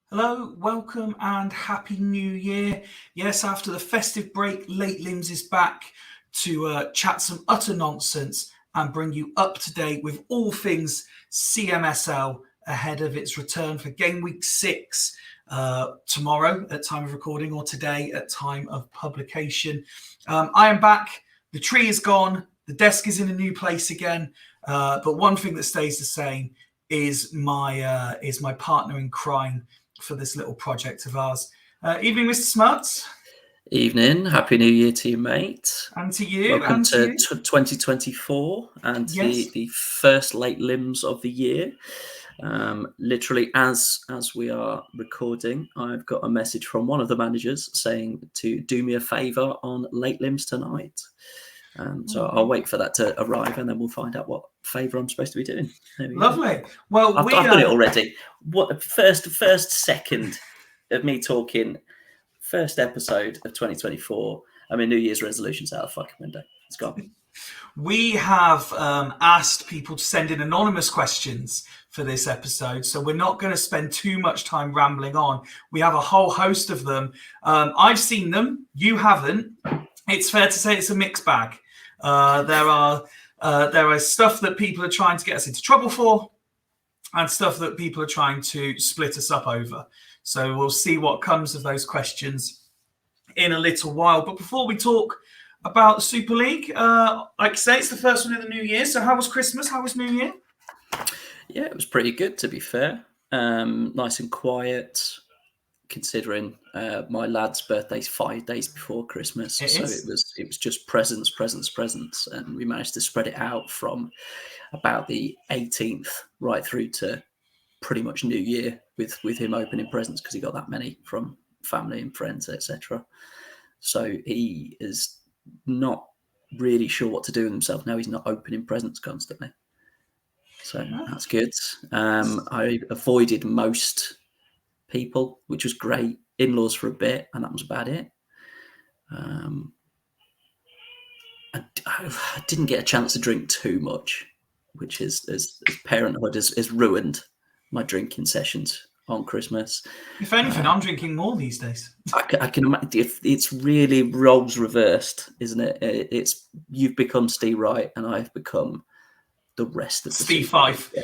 Hello, welcome and happy new year. Yes, after the festive break, Late Limbs is back to chat some utter nonsense and bring you up to date with all things CMSL ahead of its return for game week 6 tomorrow at time of recording or today at time of publication. I am back. The tree is gone. The desk is in a new place again. But one thing that stays the same is my partner in crime for this little project of ours. Evening, Mr. Smuts. Evening. Happy New Year to you, mate. And to you. Welcome and to you. 2024 and Yes. the first Late Limbs of the year. Literally, as we are recording, I've got a message from one of the managers saying to do me a favour on Late Limbs tonight. So I'll wait for that to arrive, and then we'll find out what favour I'm supposed to be doing. Lovely. Well, I've got it already. What first second of me talking? First episode of 2024. I mean, New Year's resolutions out of fucking window. It's gone. We have asked people to send in anonymous questions for this episode, so we're not going to spend too much time rambling on. We have a whole host of them. I've seen them. You haven't. It's fair to say it's a mixed bag. There are stuff that people are trying to get us into trouble for, and stuff that people are trying to split us up over. So we'll see what comes of those questions in a little while. But before we talk about the Super League, like I say, it's the first one of the new year. So how was Christmas? How was New Year? Yeah, it was pretty good, to be fair. Nice and quiet, considering my lad's birthday's 5 days before Christmas. It was just presents, and we managed to spread it out from about the 18th right through to pretty much New Year with him opening presents, because he got that many from family and friends, etc. So he is not really sure what to do with himself now. He's not opening presents constantly, so that's good. I avoided most people, which was great. In-laws for a bit, and that was about it. I didn't get a chance to drink too much, which is as parenthood has ruined my drinking sessions on Christmas. If anything, I'm drinking more these days. I can imagine. If it's really roles reversed, isn't it? It's you've become Steve Wright, and I've become the rest of the Steve Fyfie. Yeah.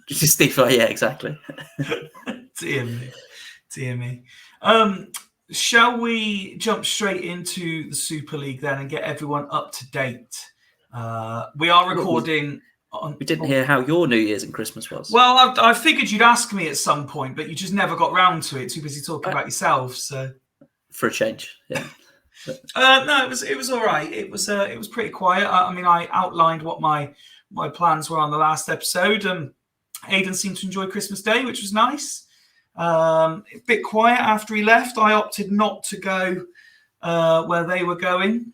Steve Fyfie, yeah, exactly. Dear me. Shall we jump straight into the Super League then and get everyone up to date? We are recording. We didn't hear how your New Year's and Christmas was. Well, I figured you'd ask me at some point, but you just never got round to it. Too busy talking about yourself. So, for a change, yeah. No, it was all right. It was pretty quiet. I mean, I outlined what my plans were on the last episode. Aidan seemed to enjoy Christmas Day, which was nice. A bit quiet after he left. I opted not to go where they were going.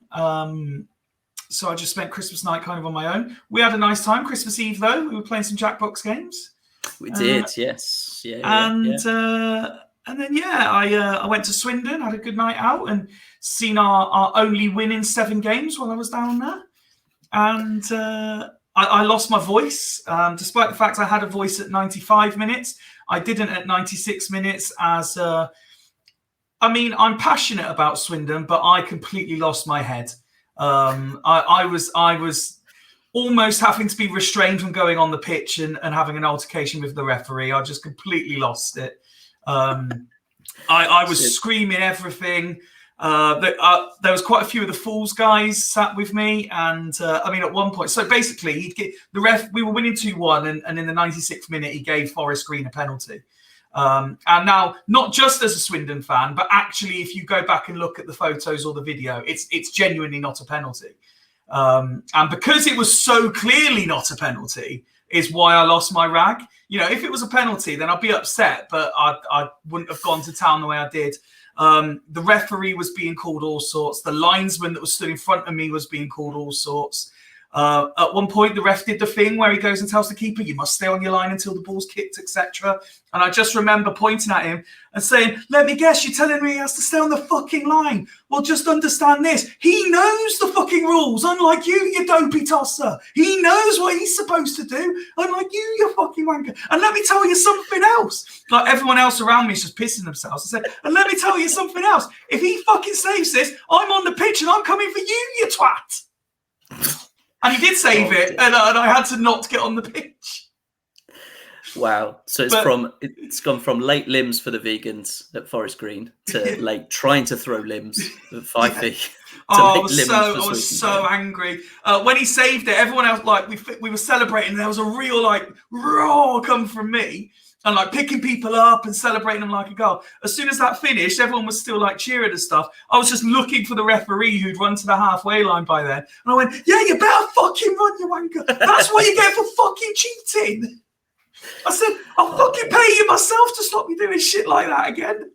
So I just spent Christmas night kind of on my own. We had a nice time. Christmas Eve, though, we were playing some Jackbox games. We did, yes. And then, I went to Swindon, had a good night out, and seen our only win in 7 games while I was down there. And I lost my voice, despite the fact I had a voice at 95 minutes. I didn't at 96 minutes as... I'm passionate about Swindon, but I completely lost my head. I was almost having to be restrained from going on the pitch and having an altercation with the referee. I just completely lost it. I was screaming everything. There was quite a few of the Fools guys sat with me, and at one point, so basically, he'd get the ref. We were winning 2-1, and in the 96th minute, he gave Forest Green a penalty. And now, not just as a Swindon fan, but actually, if you go back and look at the photos or the video, it's genuinely not a penalty. And because it was so clearly not a penalty, is why I lost my rag. You know, if it was a penalty, then I'd be upset, but I wouldn't have gone to town the way I did. The referee was being called all sorts. The linesman that was stood in front of me was being called all sorts. At one point, the ref did the thing where he goes and tells the keeper, you must stay on your line until the ball's kicked, etc. And I just remember pointing at him and saying, let me guess, you're telling me he has to stay on the fucking line. Well, just understand this. He knows the fucking rules, unlike you dopey tosser. He knows what he's supposed to do, unlike you fucking wanker. And let me tell you something else. Like everyone else around me is just pissing themselves. I said, and let me tell you something else. If he fucking saves this, I'm on the pitch and I'm coming for you, you twat. And he did save it, and I had to not get on the pitch. Wow. So it's gone from late limbs for the vegans at Forest Green to late trying to throw limbs at Fyfie. I was so angry when he saved it. Everyone else, like we were celebrating. There was a real like roar come from me, and like picking people up and celebrating them like a goal. As soon as that finished, everyone was still like cheering and stuff. I was just looking for the referee who'd run to the halfway line by then, and I went, "Yeah, you better fucking run, you wanker. That's what you get for fucking cheating." I said, "I'll fucking pay you myself to stop me doing shit like that again."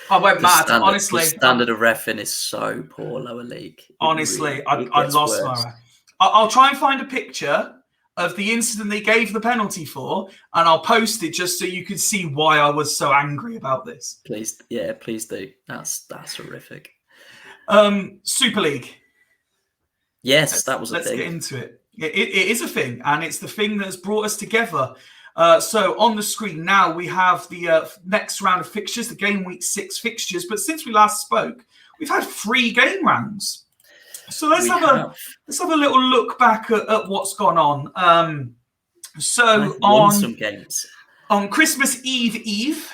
I went mad, honestly. The standard of reffing is so poor lower league. Honestly, I lost my. I'll try and find a picture of the incident they gave the penalty for, and I'll post it just so you can see why I was so angry about this. Please do. That's horrific. Super League. Yes, that was a thing. Let's get into it. It is a thing, and it's the thing that has brought us together. So on the screen now, we have the next round of fixtures, the game week 6 fixtures. But since we last spoke, we've had 3 game rounds. So let's have a little look back at what's gone on. So won some games. On Christmas Eve,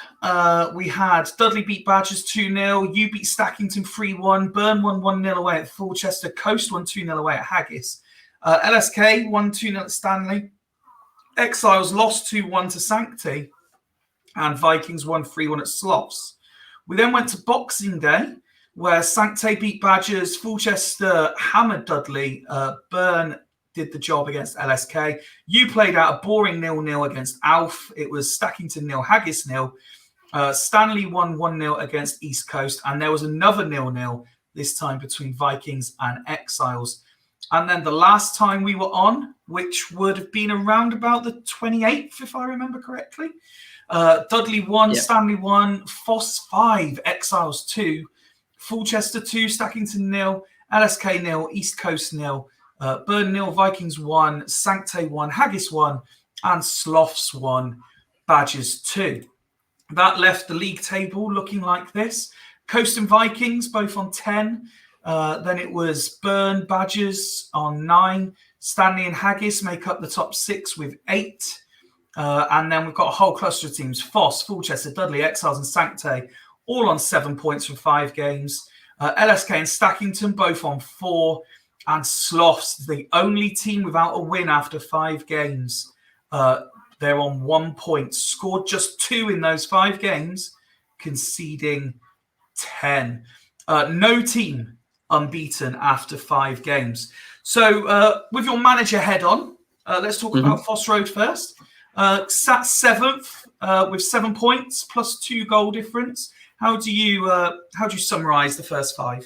we had Dudley beat Badgers 2-0, you beat Stackington 3-1, Burn won 1-0 away at Fulchester, Coast won 2-0 away at Haggis, LSK won 2-0 at Stanley, Exiles lost 2-1 to Sancti, and Vikings won 3-1 at Sloths. We then went to Boxing Day, where Sancti beat Badgers, Fulchester hammered Dudley, Burn did the job against LSK. You played out a boring 0-0 against Alf. It was Stackington 0, Haggis 0. Stanley won 1-0 against East Coast, and there was another 0-0 this time between Vikings and Exiles. And then the last time we were on, which would have been around about the 28th, if I remember correctly, Dudley 1, Stanley 1, Foss 5, Exiles 2, Fulchester 2, Stackington 0, LSK 0, East Coast 0, Burn 0, Vikings 1, Sancte 1, Haggis 1, and Sloths 1, Badgers 2. That left the league table looking like this. Coast and Vikings both on 10. Then it was Burn, Badgers on 9. Stanley and Haggis make up the top 6 with 8. And then we've got a whole cluster of teams. Foss, Fulchester, Dudley, Exiles and Sancte all on 7 points from 5 games. LSK and Stackington both on 4. And Sloths, the only team without a win after 5 games. They're on 1 point. Scored just 2 in those 5 games, conceding 10. No team unbeaten after 5 games. So with your manager head on, let's talk about Foss Road first. Sat 7th with 7 points plus 2 goal difference. How do you summarise the first 5?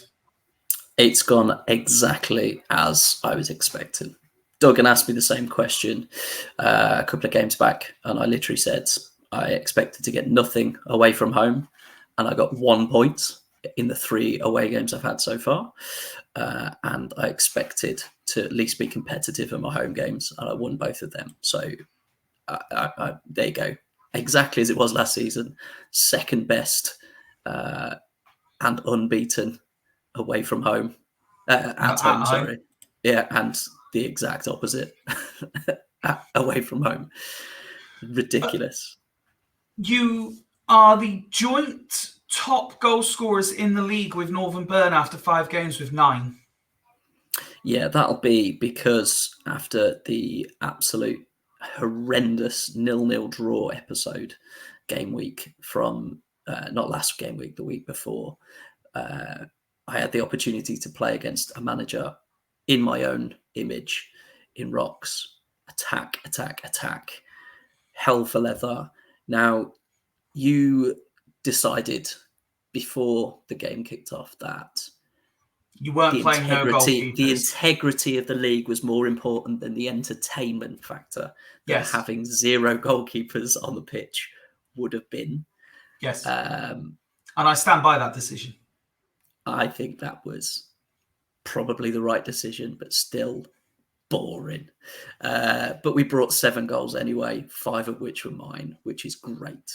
It's gone exactly as I was expecting. Duggan asked me the same question a couple of games back, and I literally said I expected to get nothing away from home, and I got 1 point in the 3 away games I've had so far. And I expected to at least be competitive in my home games, and I won both of them. So there you go. Exactly as it was last season. Second best and unbeaten away from home. At home, sorry. Yeah, and the exact opposite away from home. Ridiculous. You are the joint top goal scorers in the league with Northern Burn after 5 games with 9. Yeah, that'll be because after the absolute horrendous 0-0 draw episode game week from not last game week, the week before, I had the opportunity to play against a manager in my own image in Rocks. Attack, hell for leather. Now, you decided before the game kicked off that you weren't playing no goalkeepers. The integrity of the league was more important than the entertainment factor that having 0 goalkeepers on the pitch would have been. Yes. And I stand by that decision. I think that was probably the right decision, but still boring. But we brought 7 goals anyway, 5 of which were mine, which is great.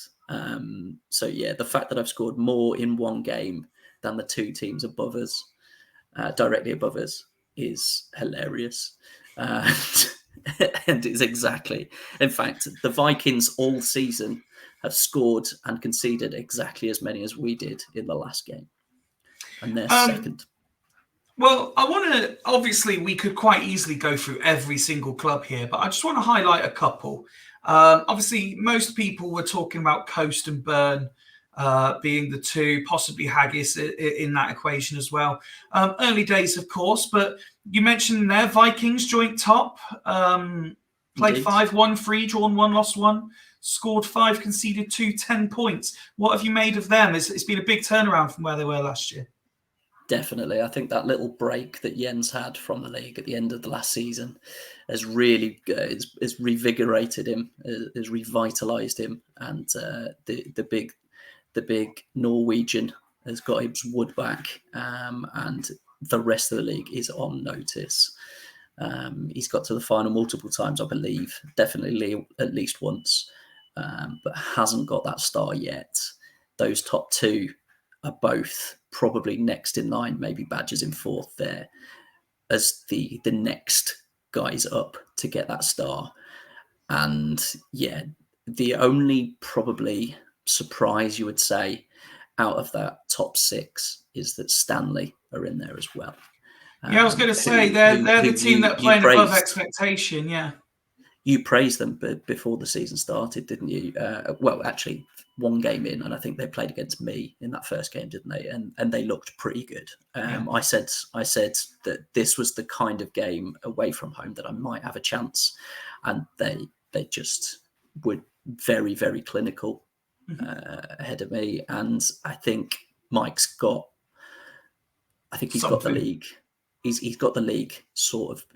So yeah, the fact that I've scored more in one game than the 2 teams above us, directly above us, is hilarious. And it's exactly, in fact, the Vikings all season have scored and conceded exactly as many as we did in the last game. And they're second. Well, I want to, obviously, we could quite easily go through every single club here, but I just want to highlight a couple. Obviously, most people were talking about Coast and Burn being the 2, possibly Haggis in that equation as well. Early days, of course, but you mentioned there Vikings joint top, played Indeed. 5, won 3, drawn 1, lost 1, scored 5, conceded 2, 10 points. What have you made of them? It's been a big turnaround from where they were last year. Definitely. I think that little break that Jens had from the league at the end of the last season has really has revigorated him, has revitalised him, and the big Norwegian has got his wood back, and the rest of the league is on notice. He's got to the final multiple times, I believe, definitely at least once, but hasn't got that star yet. Those top 2 are both probably next in line, maybe Badgers in 4th there, as the next guys up to get that star. And yeah, the only probably surprise you would say out of that top 6 is that Stanley are in there as well. Yeah, I was going to say they're the team that are playing above expectation. Yeah, you praised them before the season started, didn't you? Well, actually, 1 game in, and I think they played against me in that first game, didn't they? And they looked pretty good. Yeah. I said that this was the kind of game away from home that I might have a chance, and they just were very, very clinical ahead of me. And I think Mike's got. I think he's got the league. He's got the league sort of.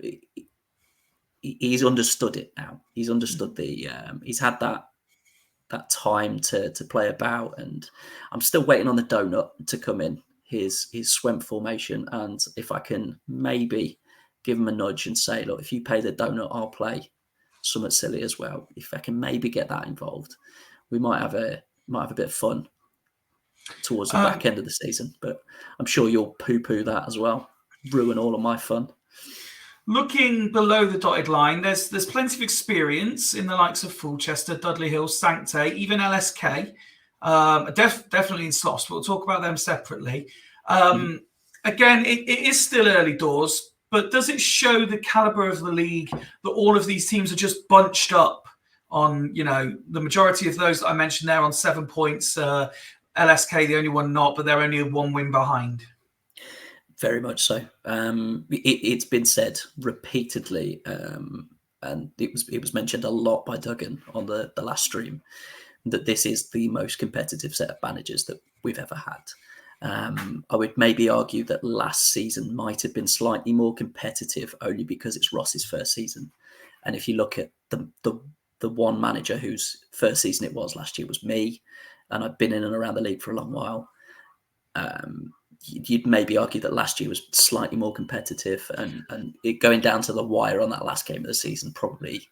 He's understood it now. He's understood he's had that time to play about, and I'm still waiting on the donut to come in, his Swemp formation. And if I can maybe give him a nudge and say, look, if you pay the donut, I'll play something silly as well. If I can maybe get that involved, we might have a bit of fun towards the back end of the season. But I'm sure you'll poo-poo that as well, ruin all of my fun. Looking below the dotted line, there's plenty of experience in the likes of Fulchester, Dudley Hill, Sancte, even LSK. Definitely in Sloss, but we'll talk about them separately. Again, it is still early doors, but does it show the caliber of the league that all of these teams are just bunched up on, the majority of those that I mentioned there on 7 points, LSK, the only one not, but they're only 1 win behind? Very much so. It's been said repeatedly, and it was mentioned a lot by Duggan on the last stream, that this is the most competitive set of managers that we've ever had. I would maybe argue that last season might have been slightly more competitive only because it's Ross's first season. And if you look at the one manager whose first season it was last year was me, and I've been in and around the league for a long while, you'd maybe argue that last year was slightly more competitive, and it going down to the wire on that last game of the season probably.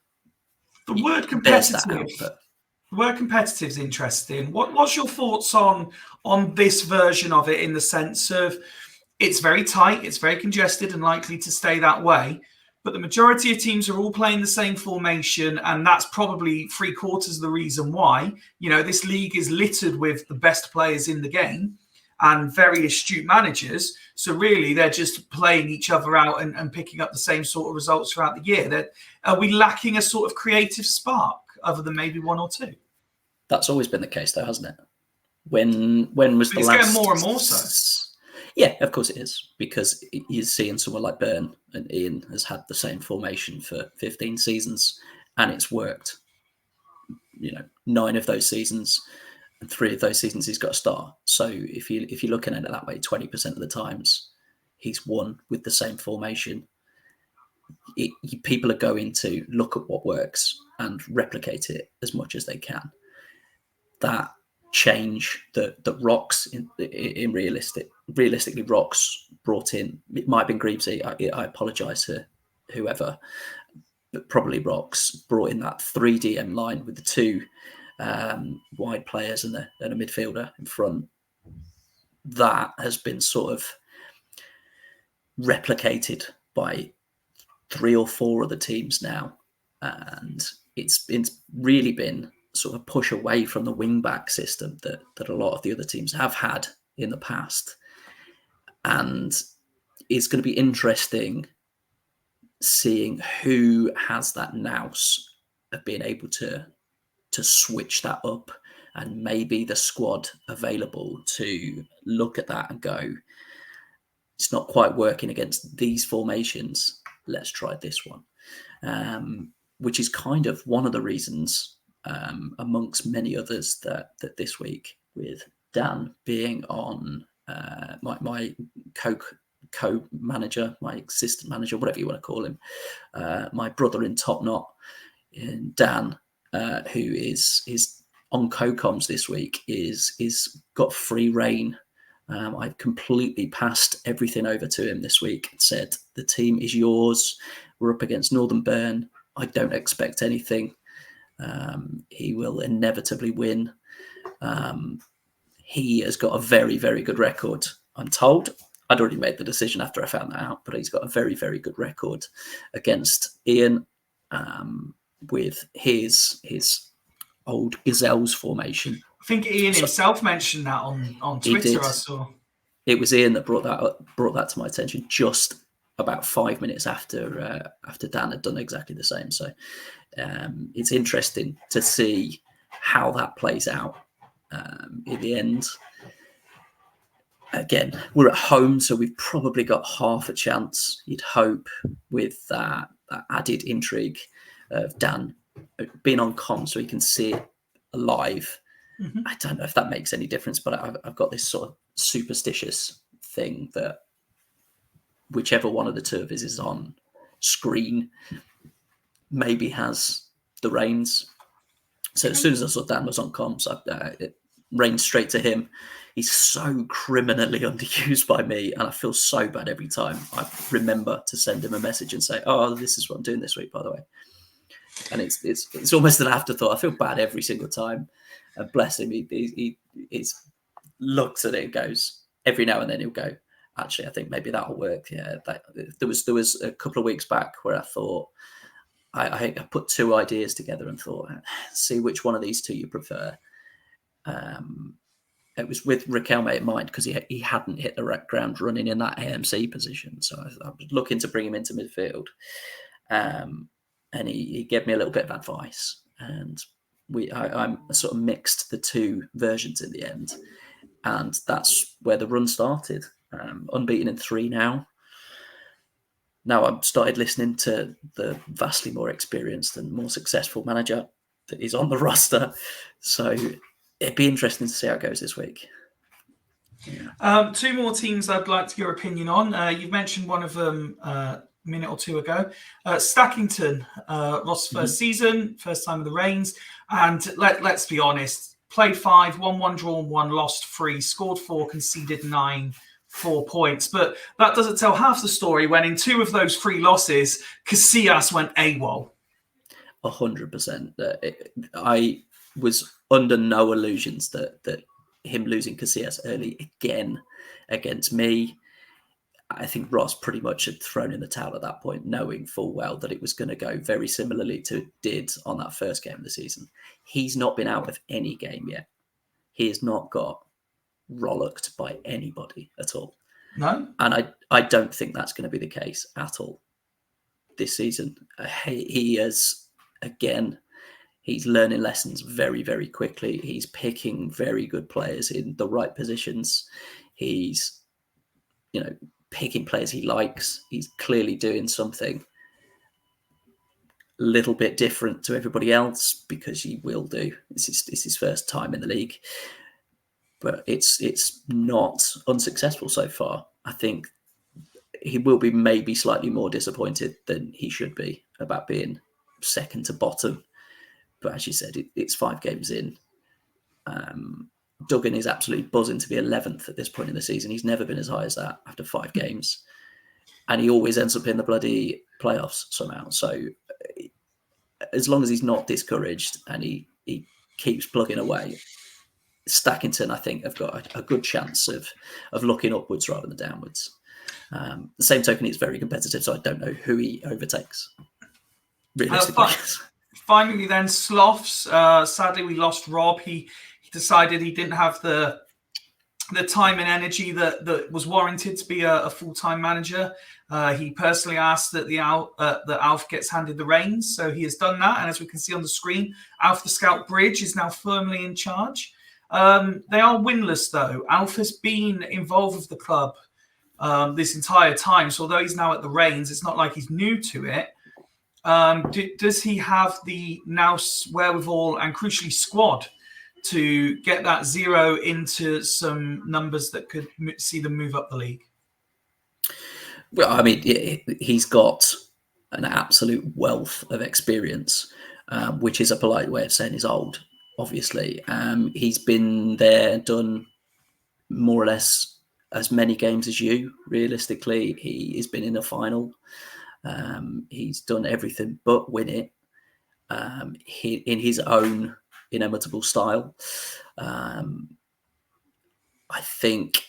The word competitive. The word competitive is interesting. What's your thoughts on this version of it, in the sense of it's very tight, it's very congested, and likely to stay that way, but the majority of teams are all playing the same formation, and that's probably 3/4 of the reason why. This league is littered with the best players in the game and very astute managers. So really, they're just playing each other out and picking up the same sort of results throughout the year. Are we lacking a sort of creative spark other than maybe 1 or 2? That's always been the case, though, hasn't it? When was the last? It's getting more and more so. Yeah, of course it is, because you're seeing someone like Byrne, and Ian has had the same formation for 15 seasons, and it's worked. 9 of those seasons. And 3 of those seasons he's got a star. So if you're looking at it that way, 20% of the times he's won with the same formation. People are going to look at what works and replicate it as much as they can. That change that Rocks in realistically Rocks brought in, it might have been Greavesy. I apologise for whoever, but probably Rocks, brought in that 3DM line with the two wide players and a midfielder in front. That has been sort of replicated by 3 or 4 other teams now, and it's really been sort of a push away from the wing-back system that a lot of the other teams have had in the past. And it's going to be interesting seeing who has that nous of being able to switch that up, and maybe the squad available to look at that and go, it's not quite working against these formations, let's try this one. Which is kind of one of the reasons, amongst many others, that this week, with Dan being on my co-manager, my assistant manager, whatever you want to call him, my brother in top knot, Dan, who is on co-coms this week, is got free reign. I've completely passed everything over to him this week and said, the team is yours. We're up against Northern Burn. I don't expect anything. He will inevitably win. He has got a very, very good record, I'm told. I'd already made the decision after I found that out, but he's got a very, very good record against Ian with his old Gazelles formation. I think Ian himself mentioned that on Twitter. I saw it was Ian that brought that to my attention just about 5 minutes after Dan had done exactly the same. So it's interesting to see how that plays out in the end. Again, we're at home, so we've probably got half a chance, you'd hope, with that added intrigue of Dan being on comm so he can see it live. Mm-hmm. I don't know if that makes any difference, but I've got this sort of superstitious thing that whichever one of the two of us is on screen maybe has the reins. So as soon as I saw Dan was on comms, it rained straight to him. He's so criminally underused by me, and I feel so bad every time I remember to send him a message and say, "Oh, this is what I'm doing this week, by the way." And it's almost an afterthought. I feel bad every single time. And bless him, he looks at it and goes, every now and then he'll go, "Actually, I think maybe that'll work." Yeah, there was a couple of weeks back where I thought I put 2 ideas together and thought, see which one of these 2 you prefer. It was with Riquelme in mind because he hadn't hit the ground running in that AMC position. So I was looking to bring him into midfield. And he gave me a little bit of advice. And I sort of mixed the 2 versions in the end. And that's where the run started. Unbeaten in 3 now. Now I've started listening to the vastly more experienced and more successful manager that is on the roster. So it'd be interesting to see how it goes this week. Yeah. 2 more teams I'd like to get your opinion on. You've mentioned one of them a minute or 2 ago. Stackington, Ross' first season, first time of the Reigns. And let's be honest, played 5, won 1, drawn 1, lost 3, scored 4, conceded 9, 4 points. But that doesn't tell half the story when in 2 of those 3 losses, Casillas went AWOL. 100%. I was under no illusions that him losing Casillas early again against me. I think Ross pretty much had thrown in the towel at that point, knowing full well that it was going to go very similarly to it did on that first game of the season. He's not been out of any game yet. He has not got rollocked by anybody at all. No. And I don't think that's going to be the case at all this season. He is, again, he's learning lessons very, very quickly. He's picking very good players in the right positions. He's, picking players he likes. He's clearly doing something a little bit different to everybody else because he will do. It's his first time in the league. But it's not unsuccessful so far. I think he will be maybe slightly more disappointed than he should be about being second to bottom. But as you said, it's 5 games in. Duggan is absolutely buzzing to be 11th at this point in the season. He's never been as high as that after 5 games. And he always ends up in the bloody playoffs somehow. So as long as he's not discouraged and he keeps plugging away, Stackington, I think, have got a good chance of looking upwards rather than downwards. The same token, it's very competitive, so I don't know who he overtakes, realistically. Finally, then, Sloths. Sadly, we lost Rob. He decided he didn't have the time and energy that was warranted to be a full-time manager. He personally asked that that Alf gets handed the reins, so he has done that. And as we can see on the screen, Alf the Scout Bridge is now firmly in charge. They are winless, though. Alf has been involved with the club this entire time, so although he's now at the reins, it's not like he's new to it. Does he have the now wherewithal and crucially squad to get that 0 into some numbers that could see them move up the league? Well, I mean, he's got an absolute wealth of experience, which is a polite way of saying he's old, obviously. He's been there, done more or less as many games as you, realistically. He has been in a final. He's done everything but win it in his own inimitable style. I think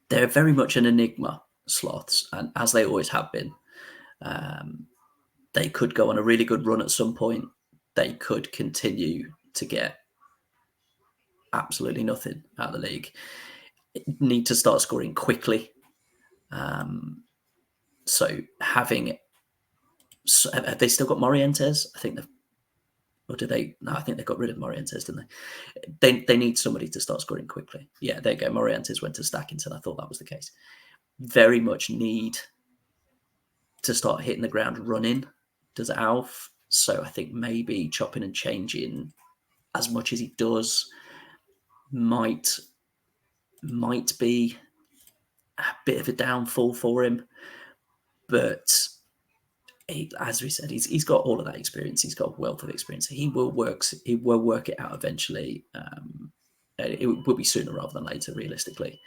they're very much an enigma, Sloths, and as they always have been. They could go on a really good run at some point. They could continue to get absolutely nothing out of the league. Need to start scoring quickly. So have they still got Morientes? I think or did they? No, I think they got rid of Morientes, didn't they? They need somebody to start scoring quickly. Yeah, there you go. Morientes went to Stackington. I thought that was the case. Very much need to start hitting the ground running, does Alf. So I think maybe chopping and changing as much as he does might be a bit of a downfall for him. But as we said, he's got all of that experience. He's got a wealth of experience. He will work it out eventually. It will be sooner rather than later, realistically.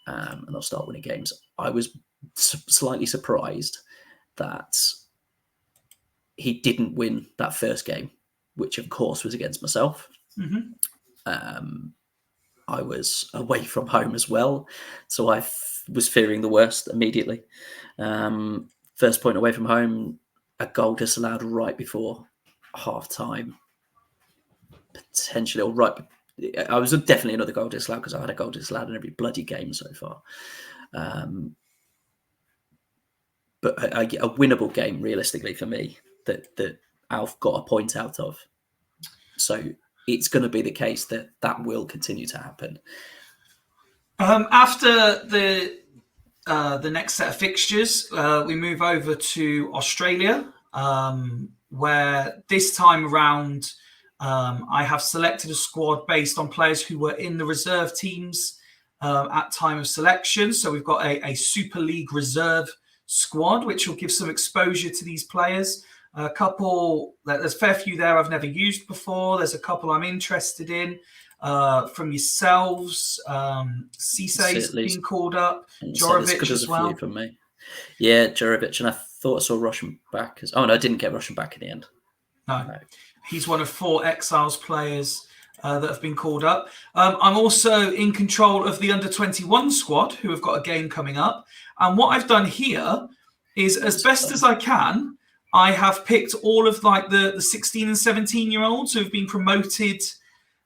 And they'll start winning games. I was slightly surprised that he didn't win that first game, which of course was against myself. Mm-hmm. I was away from home as well, so I was fearing the worst immediately. First point away from home, a goal disallowed right before half time, potentially, or right. I was definitely another goal disallowed because I had a goal disallowed in every bloody game so far. But a winnable game, realistically, for me, that Alf got a point out of. So it's going to be the case that will continue to happen. After the next set of fixtures, we move over to Australia, where this time around I have selected a squad based on players who were in the reserve teams at time of selection. So we've got a Super League reserve squad, which will give some exposure to these players. A couple, there's a fair few there I've never used before. There's a couple I'm interested in. From yourselves, Cisse's been called up, Jorovic as well. A few from me. Yeah, Jorovic, and I thought I saw Russian back. Oh no, I didn't get Russian back in the end. No. He's one of 4 Exiles players that have been called up. I'm also in control of the under-21 squad, who have got a game coming up. And what I've done here is, as best as I can, I have picked all of like the 16 and 17-year-olds who have been promoted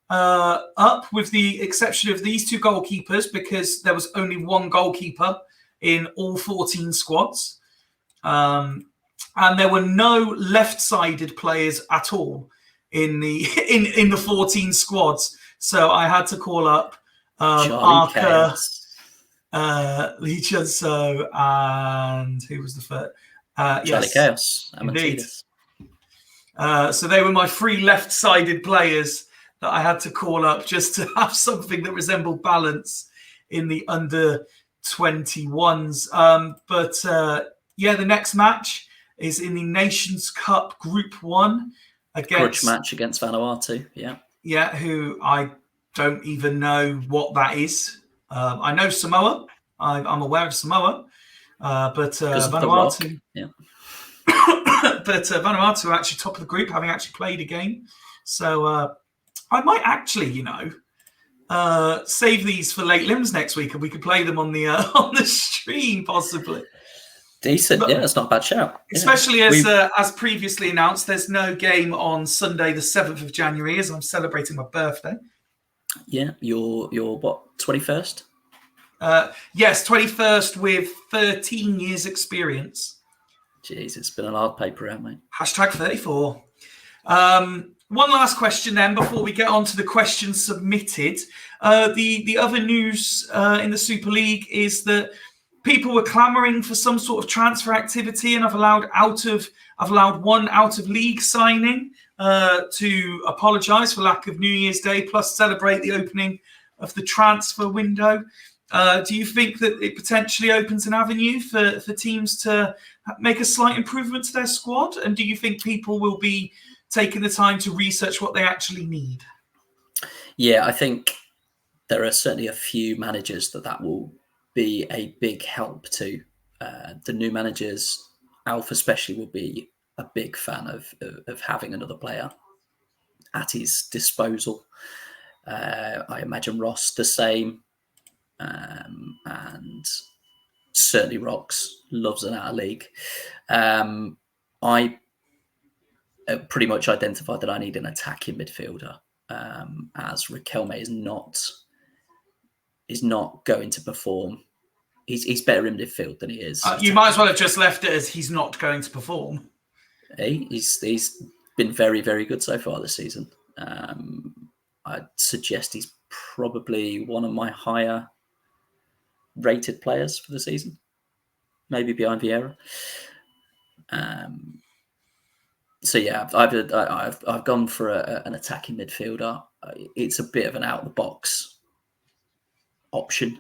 up, with the exception of these 2 goalkeepers, because there was only 1 goalkeeper in all 14 squads. And there were no left-sided players at all in the in the 14 squads. So I had to call up Arca, Lee Chun-So, and who was the third? Charlie Chaos. Indeed. So they were my 3 left-sided players that I had to call up just to have something that resembled balance in the under-21s. Yeah, the next match is in the Nations Cup Group 1 against... Grudge match against Vanuatu, yeah. Yeah, who I don't even know what that is. I know Samoa. I'm aware of Samoa. But Vanuatu, yeah. But Vanuatu are actually top of the group, having actually played a game. So I might actually, save these for late limbs next week, and we could play them on the on the stream possibly. Decent, but, yeah, that's not a bad shout. Especially as previously announced, there's no game on Sunday, the 7th of January, as I'm celebrating my birthday. Yeah, you're what, 21st? Yes, 21st with 13 years experience. Jeez, it's been an hard paper out, mate. Hashtag 34. One last question then before we get on to the questions submitted. The other news in the Super League is that people were clamouring for some sort of transfer activity, and I've allowed one out of league signing to apologise for lack of New Year's Day, plus celebrate the opening of the transfer window. Do you think that it potentially opens an avenue for teams to make a slight improvement to their squad? And do you think people will be taking the time to research what they actually need? Yeah, I think there are certainly a few managers that will be a big help to. The new managers, Alf especially, will be a big fan of having another player at his disposal. I imagine Ross the same. And certainly Rox loves an out of league. I pretty much identified that I need an attacking midfielder, as Riquelme is not going to perform. He's better in midfield than he is. You might as well have just left it as he's not going to perform. He's been very, very good so far this season. I'd suggest he's probably one of my higher rated players for the season, maybe behind Vieira. So yeah, I've gone for an attacking midfielder. It's a bit of an out of the box option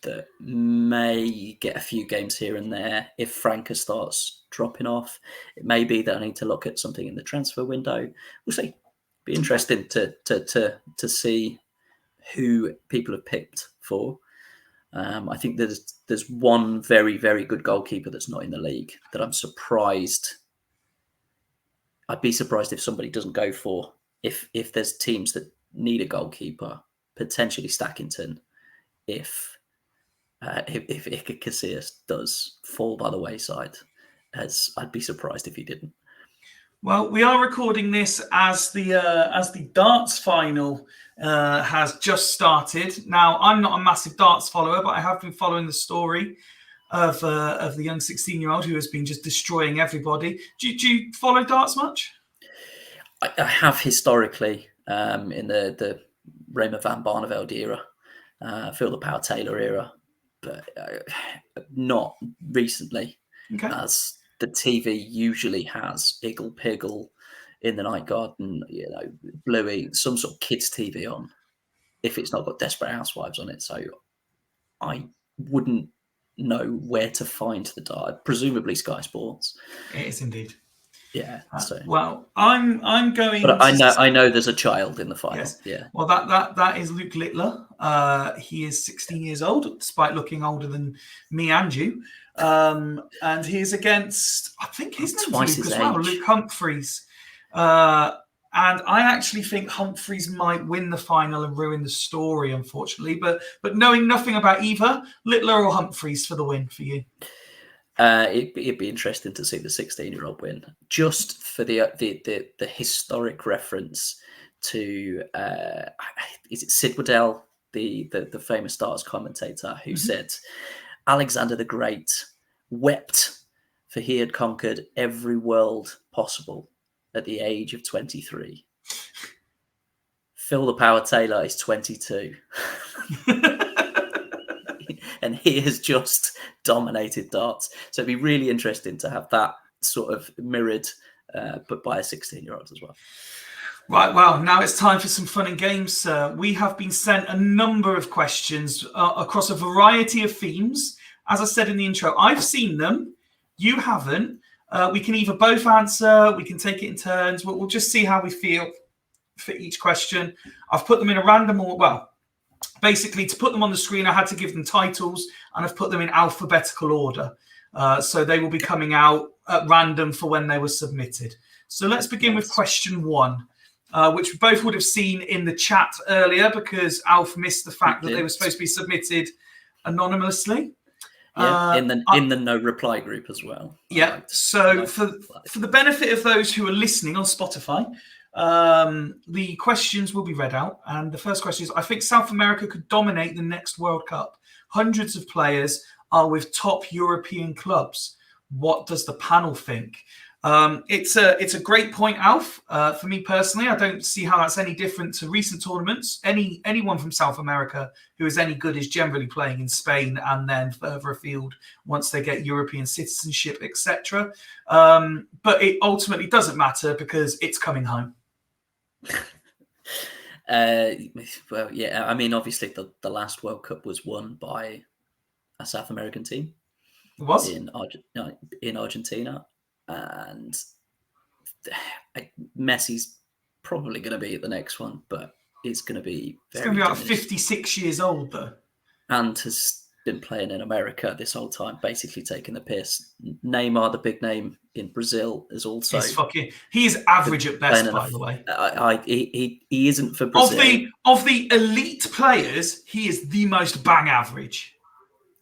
that may get a few games here and there. If Franca starts dropping off, it may be that I need to look at something in the transfer window. We'll see. Be interesting to see who people have picked for. I think there's one very, very good goalkeeper that's not in the league that I'm surprised. I'd be surprised if somebody doesn't go for. If there's teams that need a goalkeeper, potentially Stackington, if Iker Casillas does fall by the wayside, as I'd be surprised if he didn't. Well, we are recording this as the darts final has just started. Now, I'm not a massive darts follower, but I have been following the story of the young 16-year-old who has been just destroying everybody. Do you follow darts much? I have historically in the Raymond van Barneveld era, Phil the Power Taylor era, but not recently. Okay. As the TV usually has Iggle Piggle in the Night Garden, Bluey, some sort of kids TV on, if it's not got Desperate Housewives on it. So I wouldn't know where to find the dart. Presumably Sky Sports. It is indeed. Yeah. Well, I'm going. But I know there's a child in the final. Yes. Yeah. Well, that is Luke Littler. He is 16 years old, despite looking older than me and you. And he is against, I think his name's twice Luke his as well, age. Luke Humphreys. And I actually think Humphreys might win the final and ruin the story, unfortunately. But knowing nothing about either, Littler or Humphreys for the win for you. It'd be interesting to see the 16-year-old win, just for the historic reference to is it Sid Waddell, the famous Stars commentator, who said Alexander the Great wept for he had conquered every world possible at the age of 23. Phil the Power Taylor is 22. And he has just dominated darts. So it'd be really interesting to have that sort of mirrored, but by a 16-year-old as well. Right, well, now it's time for some fun and games, sir. We have been sent a number of questions across a variety of themes. As I said in the intro, I've seen them. You haven't. We can either both answer, we can take it in turns. We'll just see how we feel for each question. I've put them in a random order. Well, basically, to put them on the screen, I had to give them titles, and I've put them in alphabetical order. So they will be coming out at random for when they were submitted. So let's begin with question 1, which we both would have seen in the chat earlier because Alf missed the fact that they were supposed to be submitted anonymously. Yeah, in the no reply group as well. Yeah. So for the benefit of those who are listening on Spotify, the questions will be read out. And the first question is, I think South America could dominate the next World Cup. Hundreds of players are with top European clubs. What does the panel think? It's a great point, Alf. For me personally, I don't see how that's any different to recent tournaments. Anyone from South America who is any good is generally playing in Spain and then further afield once they get European citizenship, etc. But it ultimately doesn't matter because it's coming home. Well, yeah. I mean, obviously, the last World Cup was won by a South American team. It was in Argentina. And Messi's probably going to be at the next one, but it's going to be very. It's going to be about 56 years old, though, and has been playing in America this whole time, basically taking the piss. Neymar, the big name in Brazil, is also he is average at best, by the way. He isn't for Brazil. Of the elite players, he is the most bang average.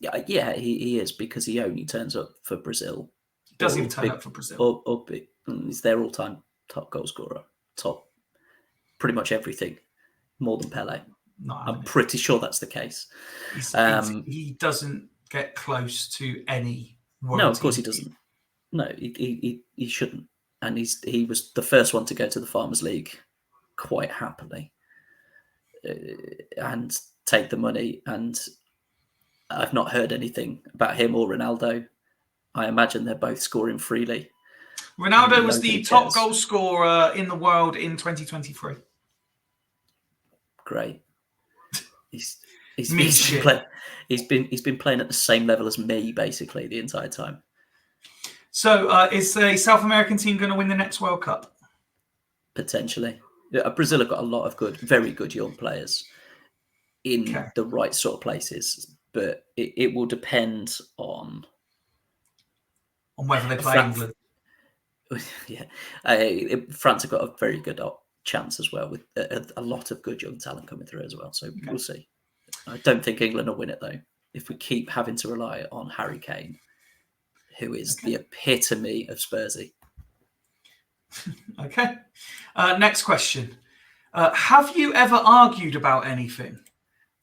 Yeah, he is because he only turns up for Brazil. Doesn't even turn up for Brazil. He's their all-time top goal scorer, top pretty much everything, more than Pele. No, I'm pretty sure that's the case. He doesn't get close to any. No, of course he doesn't. No, he shouldn't. And he was the first one to go to the Farmers League quite happily and take the money. And I've not heard anything about him or Ronaldo. I imagine they're both scoring freely. Ronaldo was the top goal scorer in the world in 2023. Great. He's been playing at the same level as me basically the entire time. So is a South American team going to win the next World Cup? Potentially. Brazil have got a lot of very good young players in the right sort of places, but it will depend on whether they play England. Yeah, France have got a very good chance as well with a lot of good young talent coming through as well. So we'll see. I don't think England will win it though. If we keep having to rely on Harry Kane, who is the epitome of Spursy. Okay. Next question. Have you ever argued about anything?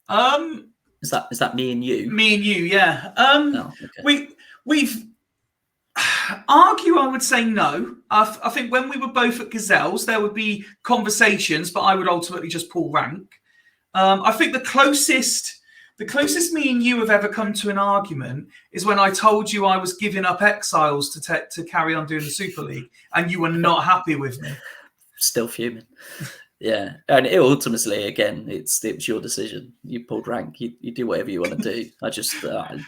Is that me and you? Me and you, yeah. We've argue, I would say no. I think when we were both at Gazelles, there would be conversations, but I would ultimately just pull rank. I think the closest me and you have ever come to an argument is when I told you I was giving up Exiles to carry on doing the Super League, and you were not happy with me. Still fuming. Yeah, and ultimately, again, it was your decision. You pulled rank. You do whatever you want to do. I just I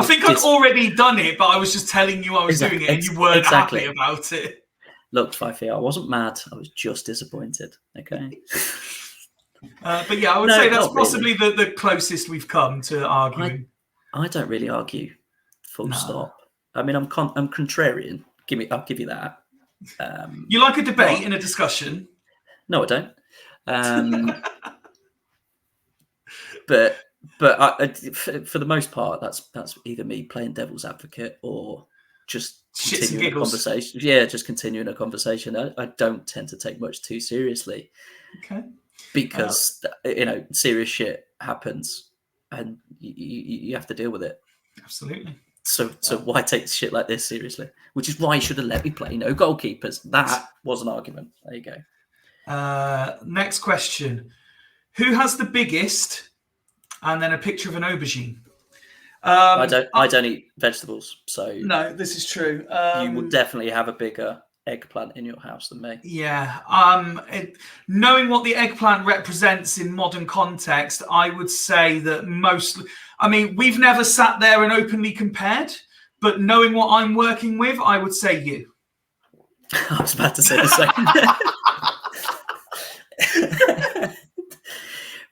think I'd already done it, but I was just telling you I was doing it, and you weren't happy about it. Look, Fyfie, I wasn't mad. I was just disappointed. Okay. But yeah, I would say that's possibly the closest we've come to arguing. I don't really argue. Full stop. I mean, I'm contrarian. I'll give you that. You like a debate and a discussion. No, I don't. But for the most part, that's either me playing devil's advocate or just continuing a conversation. Yeah, just continuing a conversation. I don't tend to take much too seriously. Okay. Because serious shit happens, and you have to deal with it. Absolutely. So why take shit like this seriously? Which is why you should have let me play no goalkeepers. That was an argument. There you go. Next question. Who has the biggest? And then a picture of an aubergine. I don't eat vegetables, so no, this is true. You would definitely have a bigger eggplant in your house than me. Yeah. Knowing what the eggplant represents in modern context, I would say that mostly. I mean, we've never sat there and openly compared, but knowing what I'm working with, I would say you. I was about to say the same.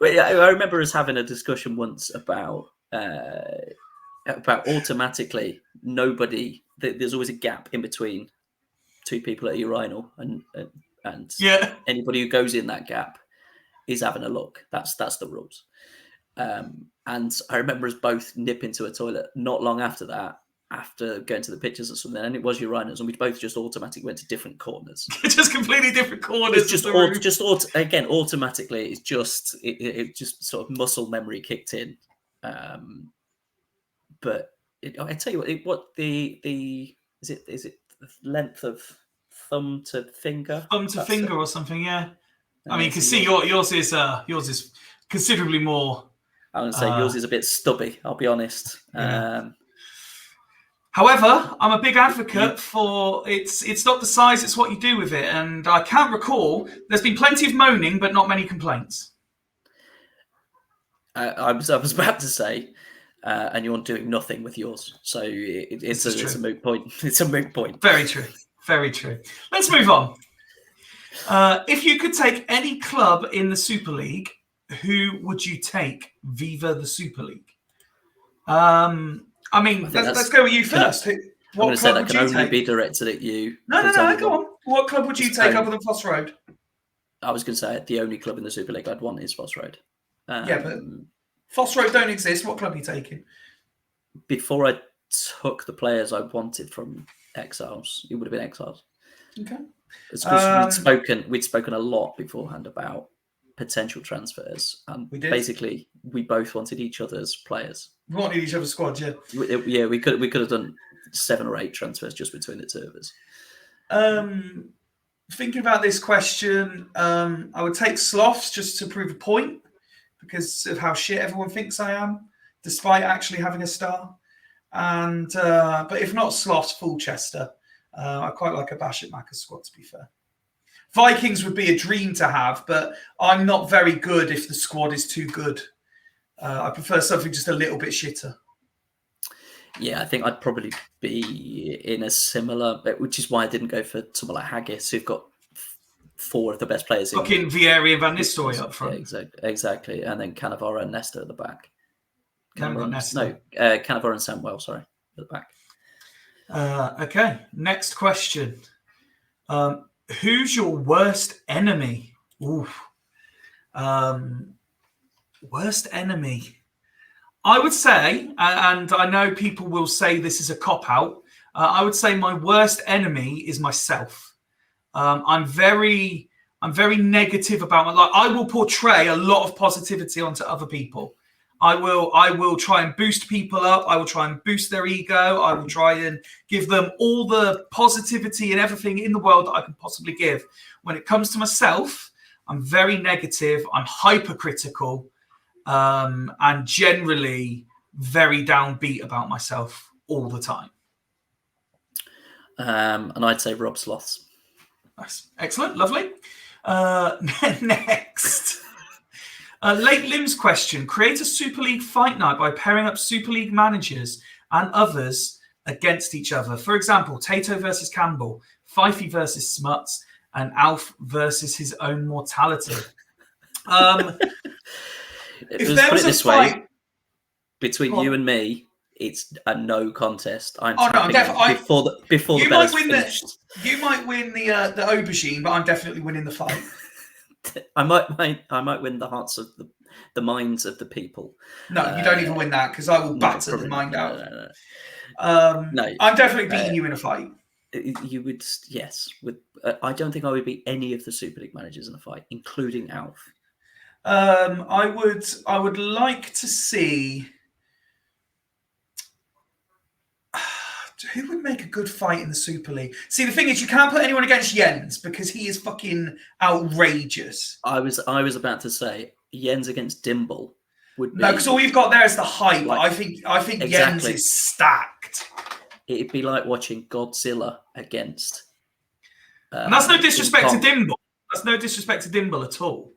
Well, yeah, I remember us having a discussion once about automatically nobody. There's always a gap in between two people at a urinal, and Yeah. anybody who goes in that gap is having a look. That's the rules. And I remember us both nipping to a toilet not long after that, after going to the pictures or something, and it was urinals, and we both just automatically went to different corners. Just completely different corners. It's again, automatically, it's just it just sort of muscle memory kicked in. But I tell you what the is it the length of thumb to finger? Thumb to finger or something, yeah. I mean, you can so see yours is considerably more. I'm going to say yours is a bit stubby, I'll be honest. Yeah. However, I'm a big advocate for it's not the size, it's what you do with it. And I can't recall, there's been plenty of moaning, but not many complaints. I was about to say, and you're doing nothing with yours. So it's a moot point. It's a moot point. Very true. Very true. Let's move on. If you could take any club in the Super League, who would you take? Viva the Super League. I mean, let's go with you first. I'm going to say that can only be directed at you. No, go on. What club would you take other than Foss Road? I was going to say the only club in the Super League I'd want is Foss Road. Yeah, but Foss Road don't exist. What club are you taking? Before I took the players I wanted from Exiles, it would have been Exiles. Okay. It's because we'd spoken a lot beforehand about potential transfers, and basically we both wanted each other's players. We wanted each other's squad, yeah. We could have done 7 or 8 transfers just between the two of us. Thinking about this question, I would take Sloths just to prove a point because of how shit everyone thinks I am, despite actually having a star. And but if not Sloths, Fulchester. I quite like a Bashit Macca's squad, to be fair. Vikings would be a dream to have, but I'm not very good if the squad is too good. I prefer something just a little bit shitter. Yeah, I think I'd probably be in a similar, which is why I didn't go for someone like Haggis, who've got 4 of the best players. Fucking Vieri and Van Nistelrooy up front. Yeah, exactly. And then Cannavaro and Nesta at the back. Cannavaro and Samuel, sorry, at the back. Okay, next question. Who's your worst enemy? Worst enemy. I would say, and I know people will say this is a cop-out, I would say my worst enemy is myself. I'm very negative about my life. I will portray a lot of positivity onto other people. I will try and boost people up. I will try and boost their ego. I will try and give them all the positivity and everything in the world that I can possibly give. When it comes to myself, I'm very negative. I'm hypercritical, and generally very downbeat about myself all the time. And I'd say Rob Sloths. Nice. Excellent. Lovely. Next. Late Limbs question. Create a Super League fight night by pairing up Super League managers and others against each other. For example, Tato versus Campbell, Fyfie versus Smuts, and Alf versus his own mortality. If there was a fight between you and me, it's a no contest. Before the bell is finished. You might win the aubergine, but I'm definitely winning the fight. I might win the hearts of the minds of the people. No, you don't even win that because I will batter the mind out. No, I'm definitely beating you in a fight. You would, yes. I don't think I would beat any of the Super League managers in a fight, including Alf. I would like to see who would make a good fight in the Super League. See, the thing is, you can't put anyone against Jens because he is fucking outrageous. I was about to say Jens against Dimble would be, no, because all you've got there is the hype. Like, I think exactly. Jens is stacked. It'd be like watching Godzilla against. And that's no disrespect to Dimble. That's no disrespect to Dimble at all.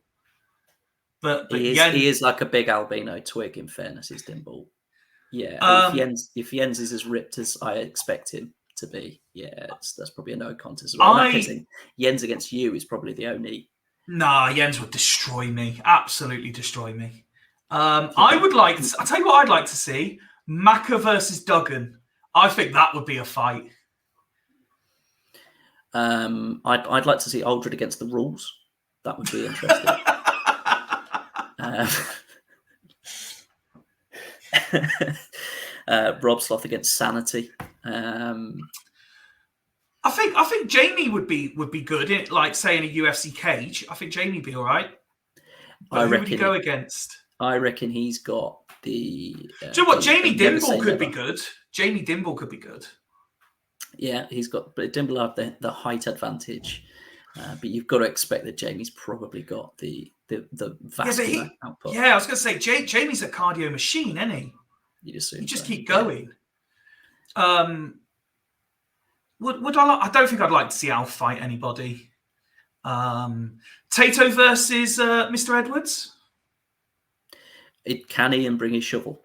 But he is like a big albino twig. In fairness, is Dimble. Yeah, if Jens is as ripped as I expect him to be, yeah, that's probably a no contest. Well, Jens against you is probably the only Nah, Jens would destroy me. Absolutely destroy me. I would like to... I'll tell you what I'd like to see. Macca versus Duggan. I think that would be a fight. I'd like to see Aldred against the rules. That would be interesting. Rob Sloth against Sanity. I think Jamie would be good in, like, say, in a UFC cage. I think Jamie would be all right. But who would he go against? I reckon he's got the... Do you know what? Jamie Dimble could be good. Jamie Dimble could be good. Yeah, he's got... But Dimble have the height advantage. But you've got to expect that Jamie's probably got the vascular output. Yeah, I was going to say, Jamie's a cardio machine, isn't he? You just keep going. Yeah. Would I don't think I'd like to see Al fight anybody. Tato versus Mr. Edwards. Can he and bring his shovel?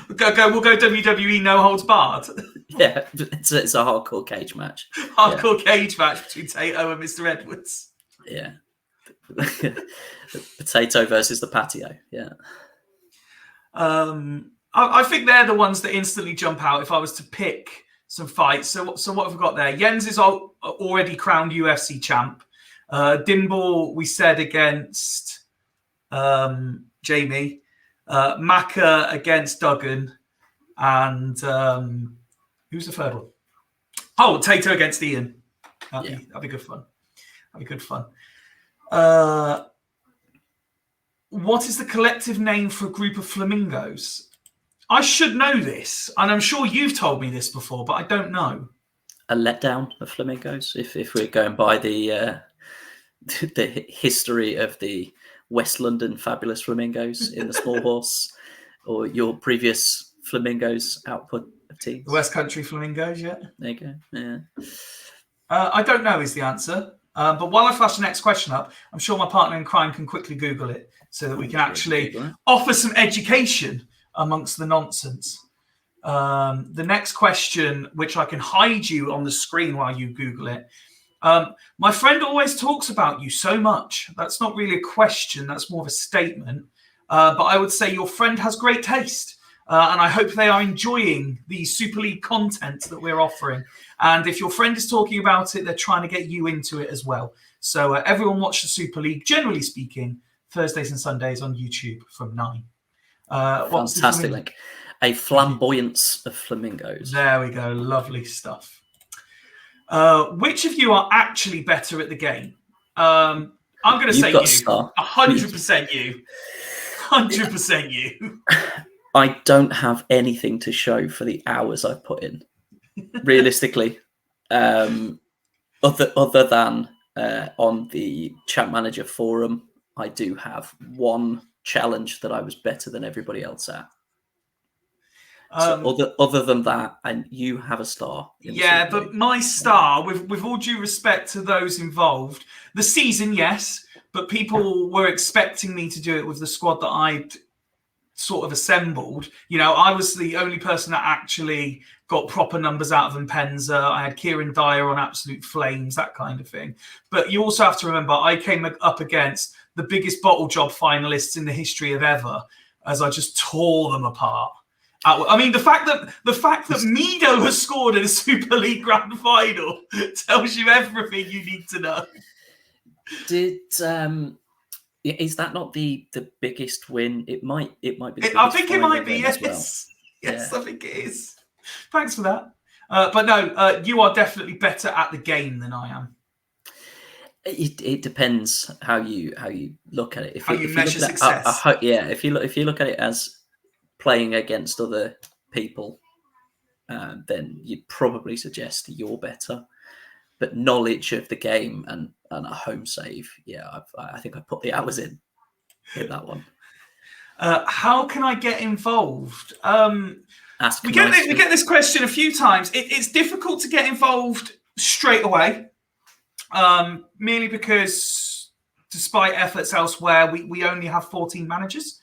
We'll go WWE no holds barred. Yeah, it's a hardcore cage match. Cage match between Tato and Mr. Edwards. Yeah. Potato versus the patio. Yeah. I think they're the ones that instantly jump out if I was to pick some fights. So what have we got there? Jens is already crowned UFC champ. Dimble, we said, against Jamie. Macca against Duggan. And who's the third one? Oh, Tato against Ian. That'd be good fun. That'd be good fun. What is the collective name for a group of flamingos? I should know this, and I'm sure you've told me this before, but I don't know. A letdown of flamingos, if we're going by the history of the West London fabulous flamingos in the small horse, or your previous flamingos output of teams. The West Country flamingos, yeah. There you go. Yeah. I don't know is the answer. But while I flash the next question up, I'm sure my partner in crime can quickly Google it so that we can actually offer some education amongst the nonsense. The next question, which I can hide you on the screen while you Google it. My friend always talks about you so much. That's not really a question. That's more of a statement. But I would say your friend has great taste. And I hope they are enjoying the Super League content that we're offering. And if your friend is talking about it, they're trying to get you into it as well. So everyone watch the Super League, generally speaking, Thursdays and Sundays on YouTube from 9. Fantastic link. A flamboyance of flamingos. There we go. Lovely stuff. Which of you are actually better at the game? I'm going to say you. 100% you. 100% you. I don't have anything to show for the hours I've put in. Realistically, other than on the Champ Manager forum, I do have one challenge that I was better than everybody else at. So other than that, and you have a star. Yeah, but my star, with all due respect to those involved, the season, yes, but people were expecting me to do it with the squad that I'd sort of assembled. You know, I was the only person that actually got proper numbers out of Mpenza. I had Kieran Dyer on Absolute Flames, that kind of thing. But you also have to remember, I came up against the biggest bottle job finalists in the history of ever, as I just tore them apart. I mean, the fact that Mido has scored in a Super League Grand Final tells you everything you need to know. Is that not the biggest win? It might be. I think it might be. Yes, well. Yes, yeah. I think it is. Thanks for that. But no, you are definitely better at the game than I am. It depends how you look at it. How you measure success. If you look at it as playing against other people, then you'd probably suggest you're better. But knowledge of the game and a home save, I think I put the hours in that one. How can I get involved? We get this question a few times. It's difficult to get involved straight away, merely because despite efforts elsewhere, we only have 14 managers.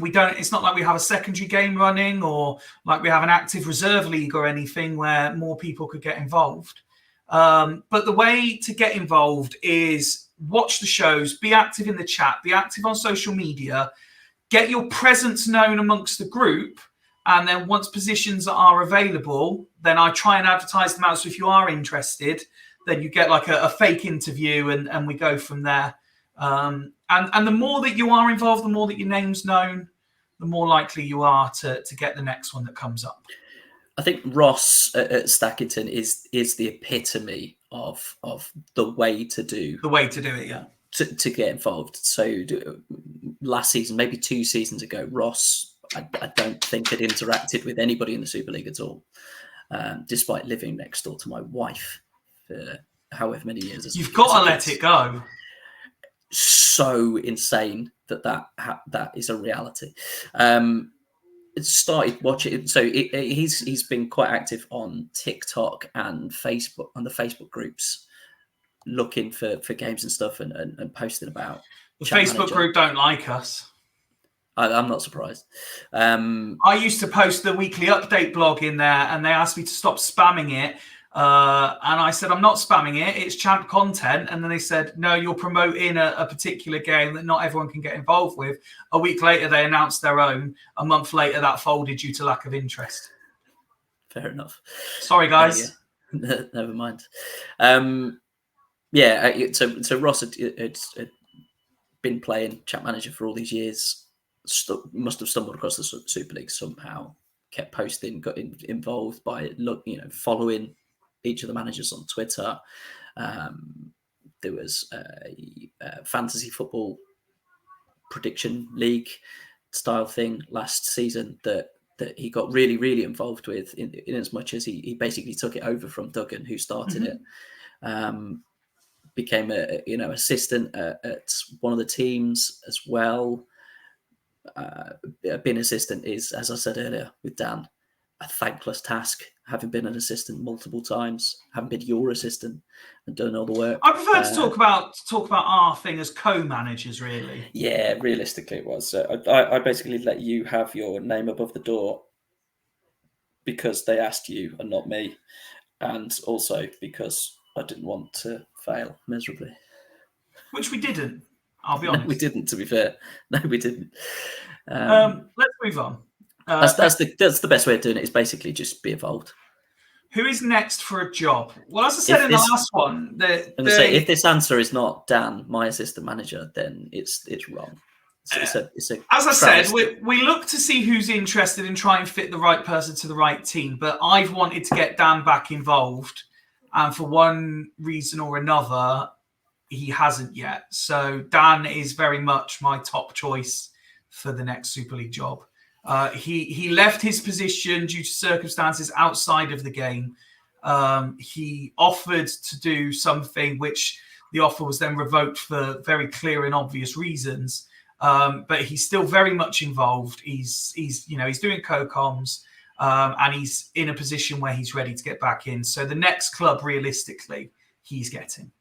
It's not like we have a secondary game running or like we have an active reserve league or anything where more people could get involved. But the way to get involved is watch the shows, be active in the chat, be active on social media, get your presence known amongst the group. And then once positions are available, then I try and advertise them out. So if you are interested, then you get like a fake interview and we go from there. And the more that you are involved, the more that your name's known, the more likely you are to get the next one that comes up. I think Ross at Stackington is the epitome of the way to do it, yeah. To get involved. So last season, maybe 2 seasons ago, Ross, I don't think had interacted with anybody in the Super League at all, despite living next door to my wife for however many years. You've got to let it go. So insane that is a reality. Started watching, so he's been quite active on TikTok and Facebook, on the Facebook groups, looking for games and stuff and posting about. The Facebook group don't like us. I'm not surprised. I used to post the weekly update blog in there, and they asked me to stop spamming it. And I said, I'm not spamming it. It's champ content. And then they said, no, you're promoting a particular game that not everyone can get involved with. A week later, they announced their own. A month later, that folded due to lack of interest. Fair enough. Sorry, guys. Never mind. So Ross had been playing chat manager for all these years. Must have stumbled across the Super League somehow. Kept posting, got involved by following each of the managers on Twitter. There was a fantasy football prediction league style thing last season that he got really, really involved with in as much as he basically took it over from Duggan, who started it. Became a assistant at one of the teams as well. Being assistant is, as I said earlier with Dan, a thankless task. Having been an assistant multiple times, having been your assistant and done all the work. I prefer to talk about our thing as co-managers, really. Yeah, realistically it was. I basically let you have your name above the door because they asked you and not me, and also because I didn't want to fail miserably. Which we didn't. I'll be honest. No, we didn't, to be fair. No, we didn't. Let's move on. That's the best way of doing it, is basically just be involved. Who is next for a job? Well, as I said in the last one, if this answer is not Dan, my assistant manager, then it's wrong. It's as I said, we look to see who's interested and try and fit the right person to the right team. But I've wanted to get Dan back involved, and for one reason or another, he hasn't yet. So Dan is very much my top choice for the next Super League job. He left his position due to circumstances outside of the game. He offered to do something which the offer was then revoked for very clear and obvious reasons. But he's still very much involved. He's doing co-coms, and he's in a position where he's ready to get back in. So the next club, realistically, he's getting.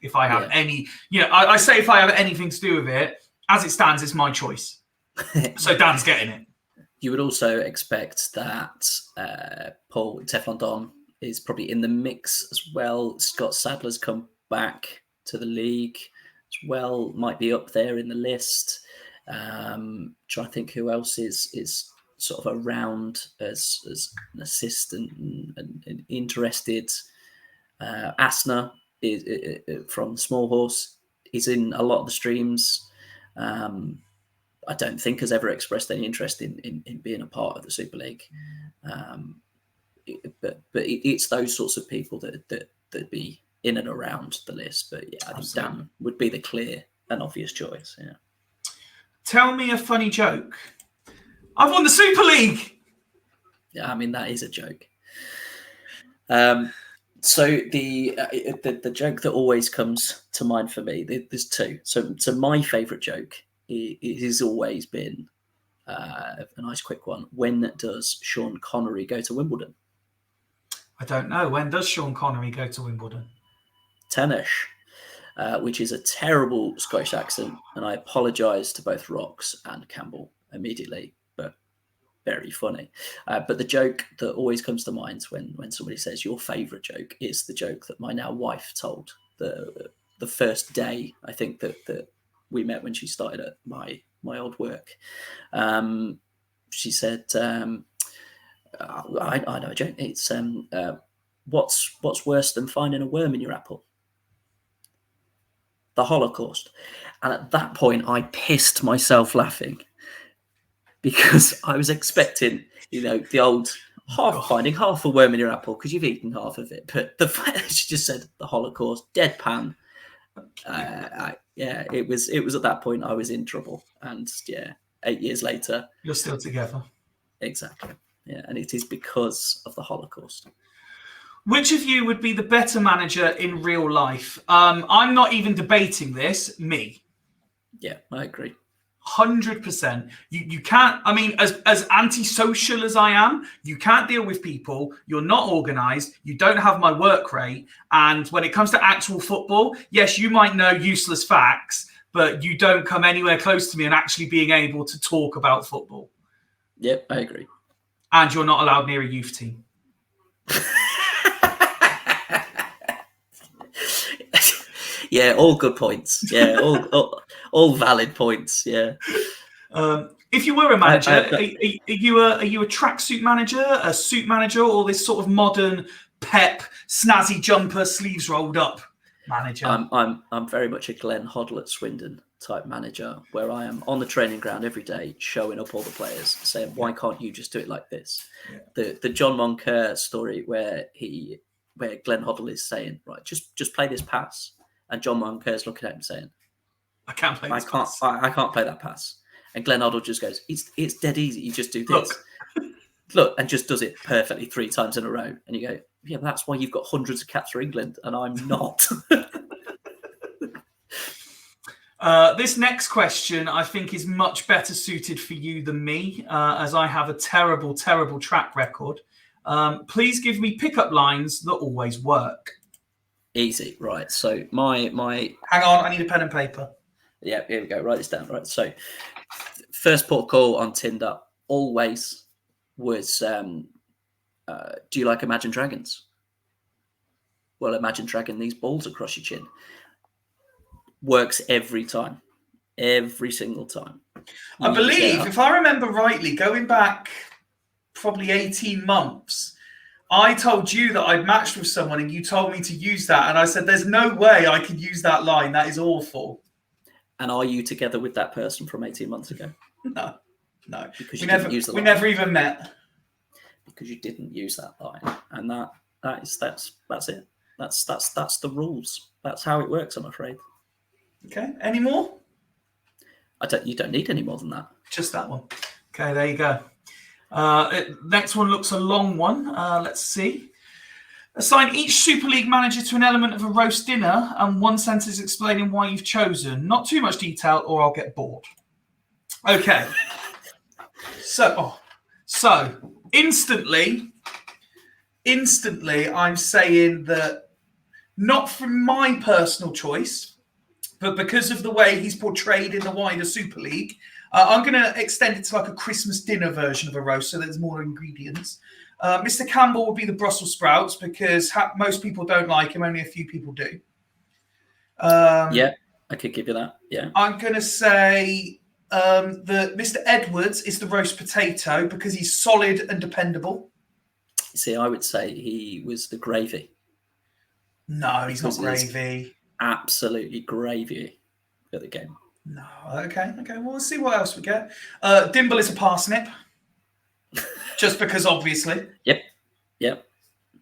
If I have any, I say if I have anything to do with it, as it stands, it's my choice. So Dan's getting it. You would also expect that Paul Teflon Don is probably in the mix as well. Scott Sadler's come back to the league as well, might be up there in the list. Trying to think who else is sort of around as an assistant and interested. Asner is from Small Horse. He's in a lot of the streams. I don't think has ever expressed any interest in being a part of the Super League. But it's those sorts of people that be in and around the list. But yeah, I think Dan would be the clear and obvious choice. Yeah. Tell me a funny joke. I've won the Super League. Yeah, I mean that is a joke. So the joke that always comes to mind for me, there's two. So my favourite joke, it has always been a nice quick one. When does Sean Connery go to Wimbledon? I don't know. When does Sean Connery go to Wimbledon? Tennish, which is a terrible Scottish accent, and I apologise to both Rocks and Campbell immediately, but very funny. But the joke that always comes to mind when somebody says your favourite joke is the joke that my now wife told the first day, I think, that we met when she started at my old work. She said, I know a joke. It's what's worse than finding a worm in your apple? The Holocaust. And at that point, I pissed myself laughing because I was expecting, the old finding half a worm in your apple because you've eaten half of it. But the fact that she just said the Holocaust, deadpan. It was at that point I was in trouble. And 8 years later, you're still together. Exactly. Yeah, and it is because of the Holocaust. Which of you would be the better manager in real life? I'm not even debating this. Me. Yeah, I agree. 100%. You can't, I mean, as antisocial as I am, you can't deal with people. You're not organised. You don't have my work rate. And when it comes to actual football, yes, you might know useless facts, but you don't come anywhere close to me and actually being able to talk about football. Yep, I agree. And you're not allowed near a youth team. Yeah, all good points. Yeah, all valid points. Yeah. If you were a manager, are you a tracksuit manager, a suit manager, or this sort of modern pep, snazzy jumper, sleeves rolled up manager? I'm very much a Glenn Hoddle at Swindon type manager, where I am on the training ground every day, showing up all the players, saying, "Why can't you just do it like this?" Yeah. The John Moncur story where Glenn Hoddle is saying, "Right, just play this pass," and John Moncur is looking at him saying, "I can't play this pass. I can't play that pass." And Glenn Hoddle just goes, "It's dead easy. You just do this." Look, and just does it perfectly 3 times in a row. And you go, "Yeah, that's why you've got hundreds of caps for England, and I'm not." This next question, I think, is much better suited for you than me, as I have a terrible, terrible track record. Please give me pickup lines that always work. Easy, right? So my hang on, I need a pen and paper. Yeah, here we go. Write this down. Right. So first port call on Tinder always was, "Do you like Imagine Dragons?" Well, Imagine Dragon these balls across your chin. Works every time. Every single time. I believe, if I remember rightly, going back probably 18 months, I told you that I'd matched with someone and you told me to use that. And I said, there's no way I could use that line. That is awful. And are you together with that person from 18 months ago? No. Because we never even met. Because you didn't use that line. And that's it. That's the rules. That's how it works, I'm afraid. Okay. Any more? You don't need any more than that. Just that one. Okay, there you go. Next one looks a long one. Let's see. Assign each Super League manager to an element of a roast dinner and one sentence explaining why you've chosen. Not too much detail or I'll get bored. Okay. So instantly, I'm saying that not from my personal choice, but because of the way he's portrayed in the wider Super League, I'm going to extend it to like a Christmas dinner version of a roast, so there's more ingredients. Mr. Campbell will be the Brussels sprouts because most people don't like him, only a few people do. Yeah, I could give you that. Yeah. I'm going to say that Mr. Edwards is the roast potato because he's solid and dependable. See, I would say he was the gravy. No, he's not gravy. Absolutely gravy for the game. No, okay. Well, we'll see what else we get. Dimble is a parsnip, just because, obviously. Yep.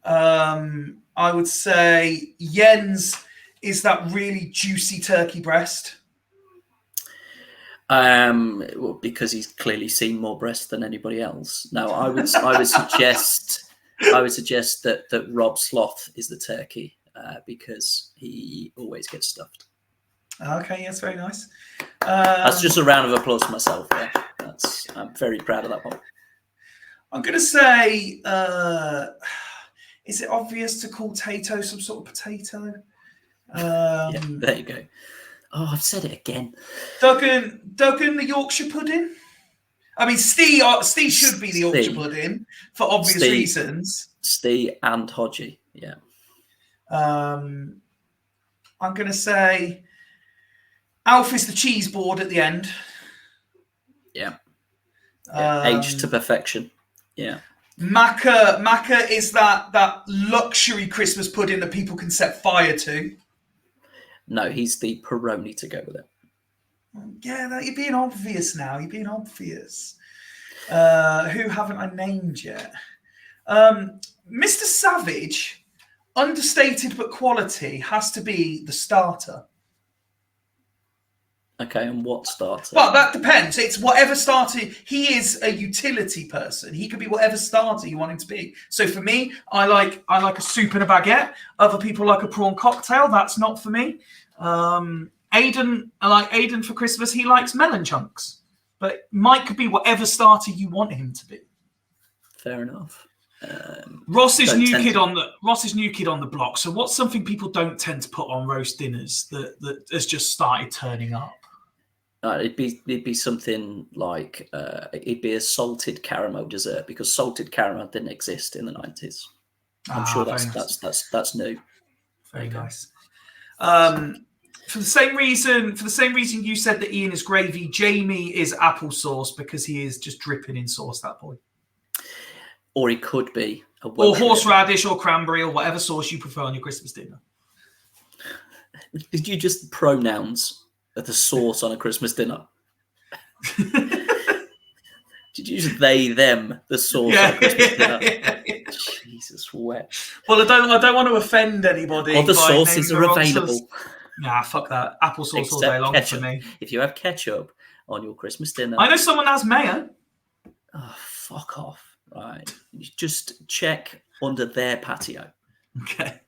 I would say Jens is that really juicy turkey breast. Well, because he's clearly seen more breasts than anybody else. No, I would suggest that Rob Sloth is the turkey because he always gets stuffed. Okay, yes, very nice. That's just a round of applause for myself. Yeah, I'm very proud of that one. I'm going to say, is it obvious to call Tato some sort of potato? Yeah, there you go. Oh, I've said it again. Duggan, the Yorkshire pudding. I mean, Steve should be the Yorkshire pudding for obvious reasons. Steve and Hodgie, yeah. I'm going to say Alf is the cheese board at the end. Yeah. Aged to perfection. Yeah. Macca is that luxury Christmas pudding that people can set fire to. No, he's the Peroni to go with it. Yeah, you're being obvious now. You're being obvious. Who haven't I named yet? Mr. Savage, understated but quality, has to be the starter. Okay, and what starter? Well, that depends. It's whatever starter. He is a utility person. He could be whatever starter you want him to be. So for me, I like a soup and a baguette. Other people like a prawn cocktail. That's not for me. I like Aidan for Christmas. He likes melon chunks. But Mike could be whatever starter you want him to be. Fair enough. Ross's new kid on the block. So what's something people don't tend to put on roast dinners that has just started turning up? It'd be something like it'd be a salted caramel dessert, because salted caramel didn't exist in the 90s. I'm sure that's new. Very nice. For the same reason you said that Ian is gravy, Jamie is applesauce, because he is just dripping in sauce, that boy. Or he could be or horseradish or cranberry or whatever sauce you prefer on your Christmas dinner. Did you just pronouns the sauce on a Christmas dinner? Did you use they, them, the sauce on a Christmas dinner? Jesus, wet. Well, I don't want to offend anybody. All the sauces are available. Nah, fuck that. Applesauce all day long ketchup. For me. If you have ketchup on your Christmas dinner... I know someone has mayo. Oh, fuck off. Right. You just check under their patio. Okay.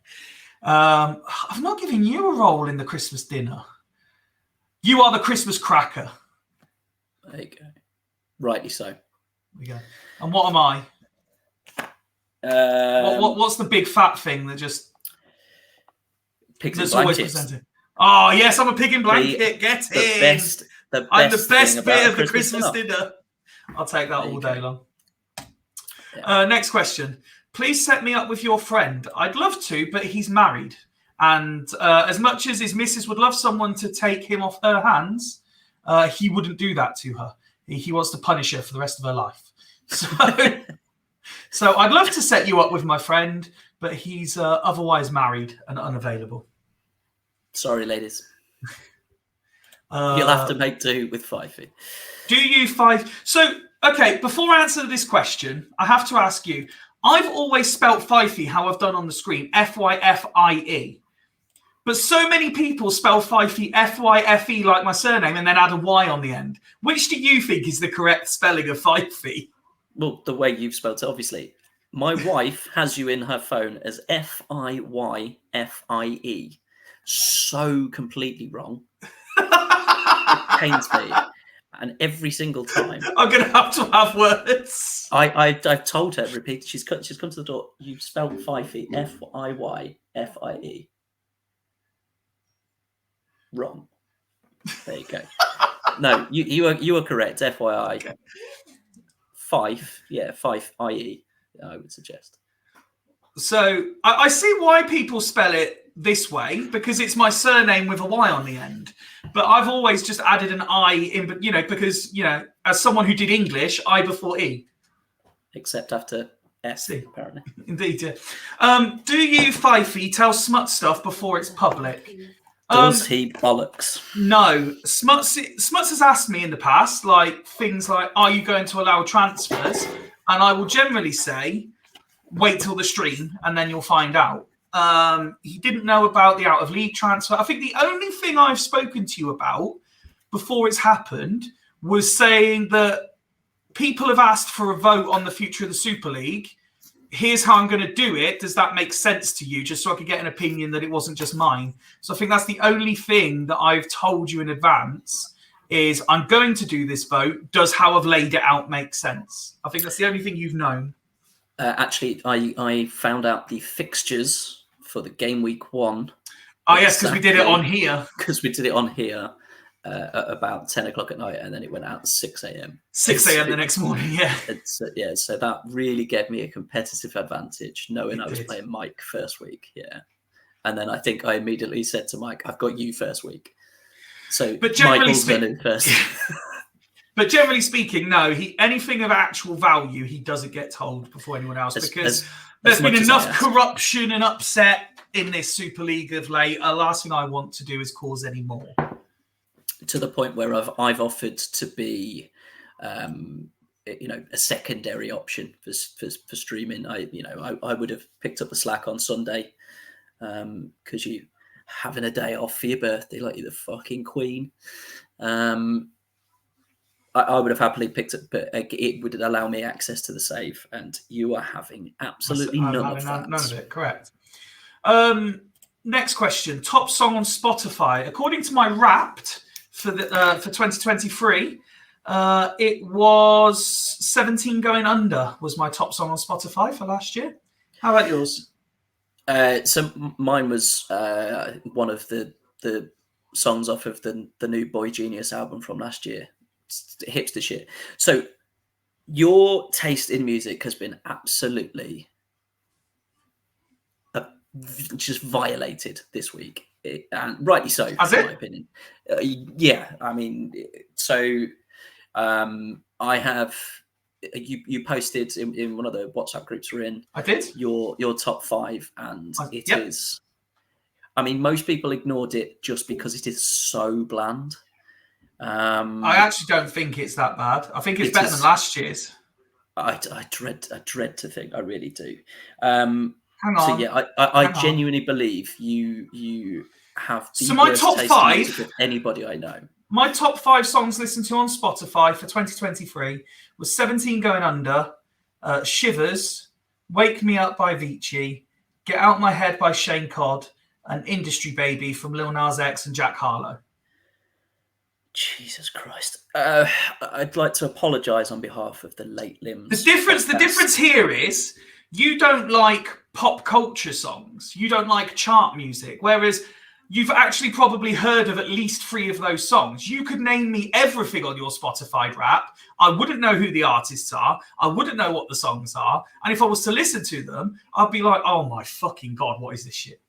I've not given you a role in the Christmas dinner. You are the Christmas cracker. There you go. Rightly so. There we go. And what am I? What's the big fat thing that just... Pigs and blankets. Always presented? Oh, yes, I'm a pig in blanket. Get in. I'm the best bit of the Christmas dinner. I'll take that all day long. Yeah. Next question. Please set me up with your friend. I'd love to, but he's married. And as much as his missus would love someone to take him off her hands, he wouldn't do that to her. He wants to punish her for the rest of her life. So I'd love to set you up with my friend, but he's otherwise married and unavailable. Sorry, ladies. You'll have to make do with Fyfie. Do you So, okay, before I answer this question, I have to ask you, I've always spelt Fyfie how I've done on the screen, Fyfie. But so many people spell Fyfie Fyfe like my surname and then add a Y on the end. Which do you think is the correct spelling of Fyfie? Well, the way you've spelled it, obviously. My wife has you in her phone as Fyfie. So completely wrong. It pains me. And every single time, I'm going to have words. I've told her, repeat. She's come to the door. You've spelled Fyfie Fyfie. Wrong. There you go. No, you are correct. FYI. Fife, Fyfie. I would suggest. So I see why people spell it this way, because it's my surname with a Y on the end. But I've always just added an I in, because, as someone who did English, I before E. Except after S, apparently. Indeed, yeah. Do you, Fyfie, tell Smuts stuff before it's public? Does he bollocks? No. Smuts has asked me in the past, like, things like, are you going to allow transfers? And I will generally say, wait till the stream, and then you'll find out. He didn't know about the out-of-league transfer. I think the only thing I've spoken to you about before it's happened was saying that people have asked for a vote on the future of the Super League. Here's how I'm going to do it. Does that make sense to you? Just so I could get an opinion that it wasn't just mine. So I think that's the only thing that I've told you in advance is I'm going to do this vote. Does how I've laid it out make sense? I think that's the only thing you've known. Actually, I found out the fixtures for the game week 1. Oh, yes, because we did it on here. Because we did it on here. at about 10 o'clock at night, and then it went out at 6 a.m. 6 a.m. the next morning, yeah. So that really gave me a competitive advantage, knowing I was did. playing Mike first week, yeah. And then I think I immediately said to Mike, "I've got you first week." So Michael's winning first. But generally speaking, no. Anything of actual value, he doesn't get told before anyone else, because there's been enough corruption and upset in this Super League of late. The last thing I want to do is cause any more. To the point where I've offered to be, a secondary option for streaming. I would have picked up the slack on Sunday, because you having a day off for your birthday, like you're the fucking queen. I would have happily picked it, but it would allow me access to the save, and you are having absolutely none of that. None of it, correct. Next question. Top song on Spotify. According to my Wrapped for 2023, it was 17 Going Under was my top song on Spotify for last year. How about yours? So mine was one of the songs off of the new Boy Genius album from last year. Hipster shit. So your taste in music has been absolutely just violated this week, and rightly so, in my opinion. Yeah, I mean, so I have. You posted in one of the WhatsApp groups we're in. I did your top 5, and it is. I mean, most people ignored it just because it is so bland. I actually don't think it's that bad. I think it's better than last year's. I dread to think. I really do. Hang on. So yeah, I genuinely believe you have the my worst top taste 5 in music of anybody I know. My top 5 songs listened to on Spotify for 2023 was 17 Going Under, Shivers, Wake Me Up by Avicii, Get Out My Head by Shane Codd, and Industry Baby from Lil Nas X and Jack Harlow. Jesus Christ. I'd like to apologise on behalf of the late limbs. The difference here is you don't like pop culture songs. You don't like chart music, whereas you've actually probably heard of at least 3 of those songs. You could name me everything on your Spotify Wrap. I wouldn't know who the artists are. I wouldn't know what the songs are. And if I was to listen to them, I'd be like, oh my fucking God, what is this shit?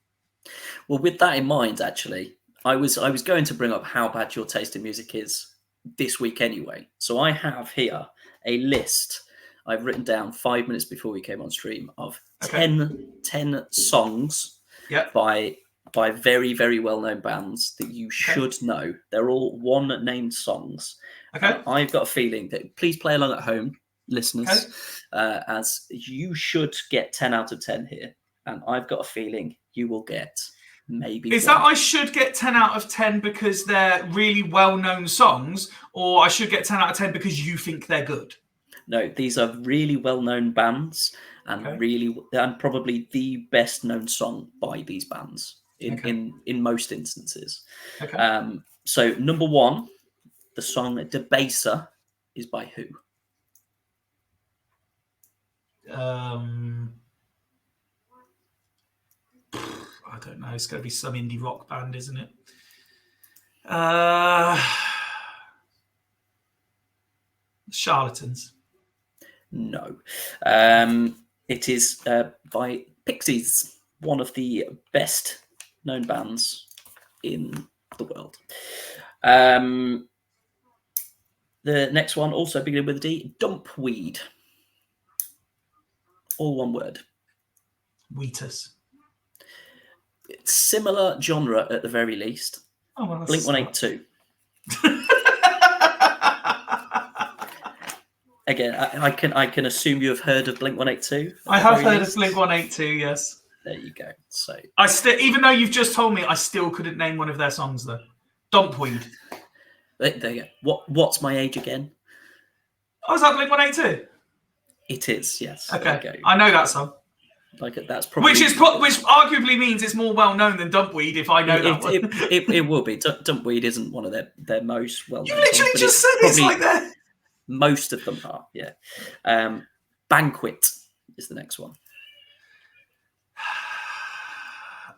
Well, with that in mind, actually, I was going to bring up how bad your taste in music is this week anyway. So I have here a list I've written down 5 minutes before we came on stream of 10 songs by very, very well-known bands that you should know. They're all one-named songs. I've got a feeling that, please play along at home, listeners, as you should get 10 out of 10 here. And I've got a feeling you will get maybe Is that I should get 10 out of 10 because they're really well-known songs, or I should get 10 out of 10 because you think they're good? No, these are really well-known bands, and and probably the best-known song by these bands in most instances. So number 1, the song "Debaser" is by who? I don't know. It's going to be some indie rock band, isn't it? Charlatans. No. It is by Pixies, one of the best known bands in the world. The next one, also beginning with a D, Dumpweed. All one word. Wheatus. It's similar genre at the very least. Oh, well, Blink-182. Again, I can assume you have heard of Blink-182. I have heard of Blink-182. Yes. There you go. So even though you've just told me, I still couldn't name one of their songs though. Dumpweed. There you go. What's my age again? Oh, is that Blink-182? It is. Yes. Okay. I know that song. Like that's probably which arguably means it's more well known than Dumpweed. If I know that one, it will be. Dumpweed isn't one of their most well known. You literally just said it's like that. Most of them are. Yeah. Banquet is the next one.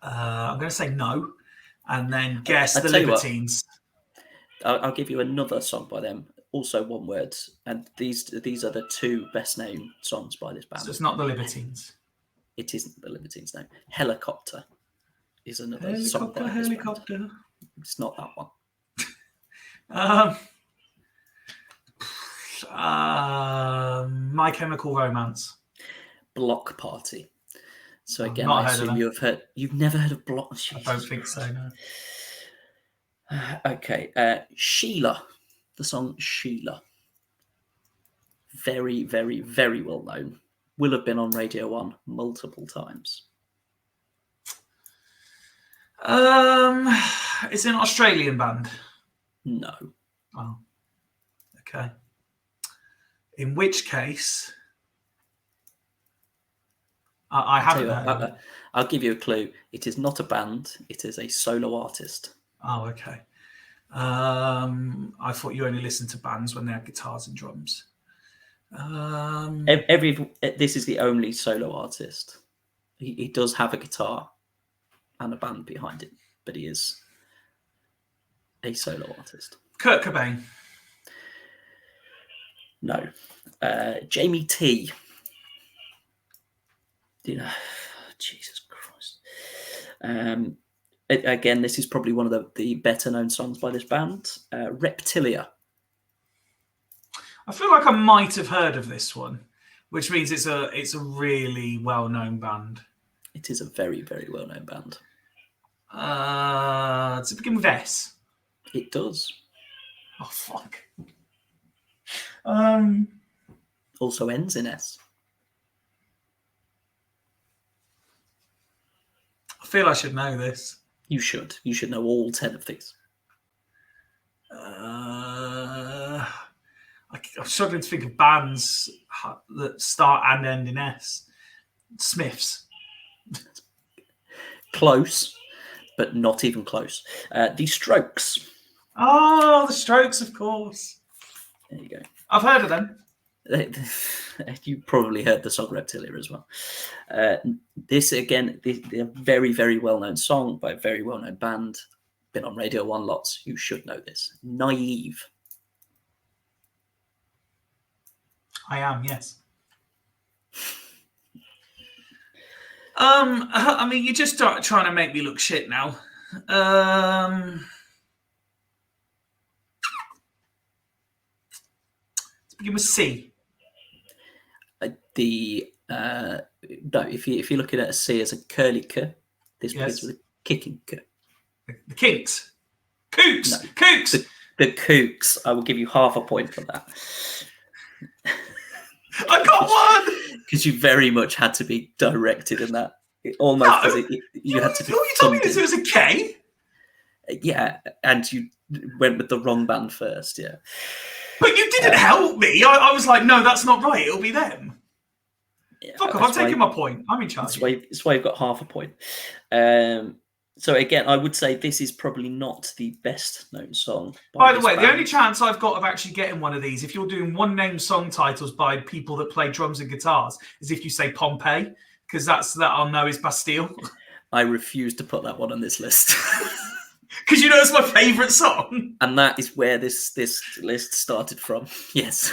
I'm going to say no, and then guess the Libertines. I'll give you another song by them, also one word, and these are the two best known songs by this band. So it's not the Libertines. It isn't the Libertines, no. Helicopter is another song Helicopter, by this helicopter. band. It's not that one. My Chemical Romance. Block Party. So I've again, not I heard of assume them. you've never heard of Block. I don't think so, no. Okay, Sheila, the song Sheila. Very, very, very well known. Will have been on Radio 1 multiple times. It's an Australian band. No. Oh, okay. In which case, I haven't heard of it. I'll give you a clue. It is not a band. It is a solo artist. Oh, okay. I thought you only listened to bands when they had guitars and drums. This is the only solo artist. He does have a guitar and a band behind it, but he is a solo artist. Kurt Cobain. No. Jamie T. Jesus Christ. Again, this is probably one of the better known songs by this band. Reptilia. I feel like I might have heard of this one, which means it's a really well known band. It is a very, very well known band. Does it begin with S? It does. Oh fuck. Also ends in S. I feel I should know this. You should. You should know all 10 of these. I'm struggling to think of bands that start and end in S. Smiths. Close, but not even close. The Strokes. Oh, the Strokes, of course. There you go. I've heard of them. You probably heard the song Reptilia as well. This, again, a very, very well-known song by a very well-known band. Been on Radio 1 lots. You should know this. Naive. I am, yes. I mean, you just start trying to make me look shit now. To begin with C. No, if you're looking at a C as a curly K, this begins with a kicking K. The Kinks. Kooks. No. Kooks. The Kooks. I will give you half a point for that. I got one. Because you very much had to be directed in that. Almost as you had to be. You told me this was a K. Yeah, and you went with the wrong band first. Yeah, but you didn't help me. I was like, no, that's not right. It'll be them. Yeah, fuck off! I'm taking my point. I'm in charge. That's why you've got half a point. So again, I would say this is probably not the best known song. By the way, the only chance I've got of actually getting one of these, if you're doing one name song titles by people that play drums and guitars, is if you say Pompeii, because that I'll know is Bastille. I refuse to put that one on this list. Because you know it's my favourite song. And that is where this list started from. Yes.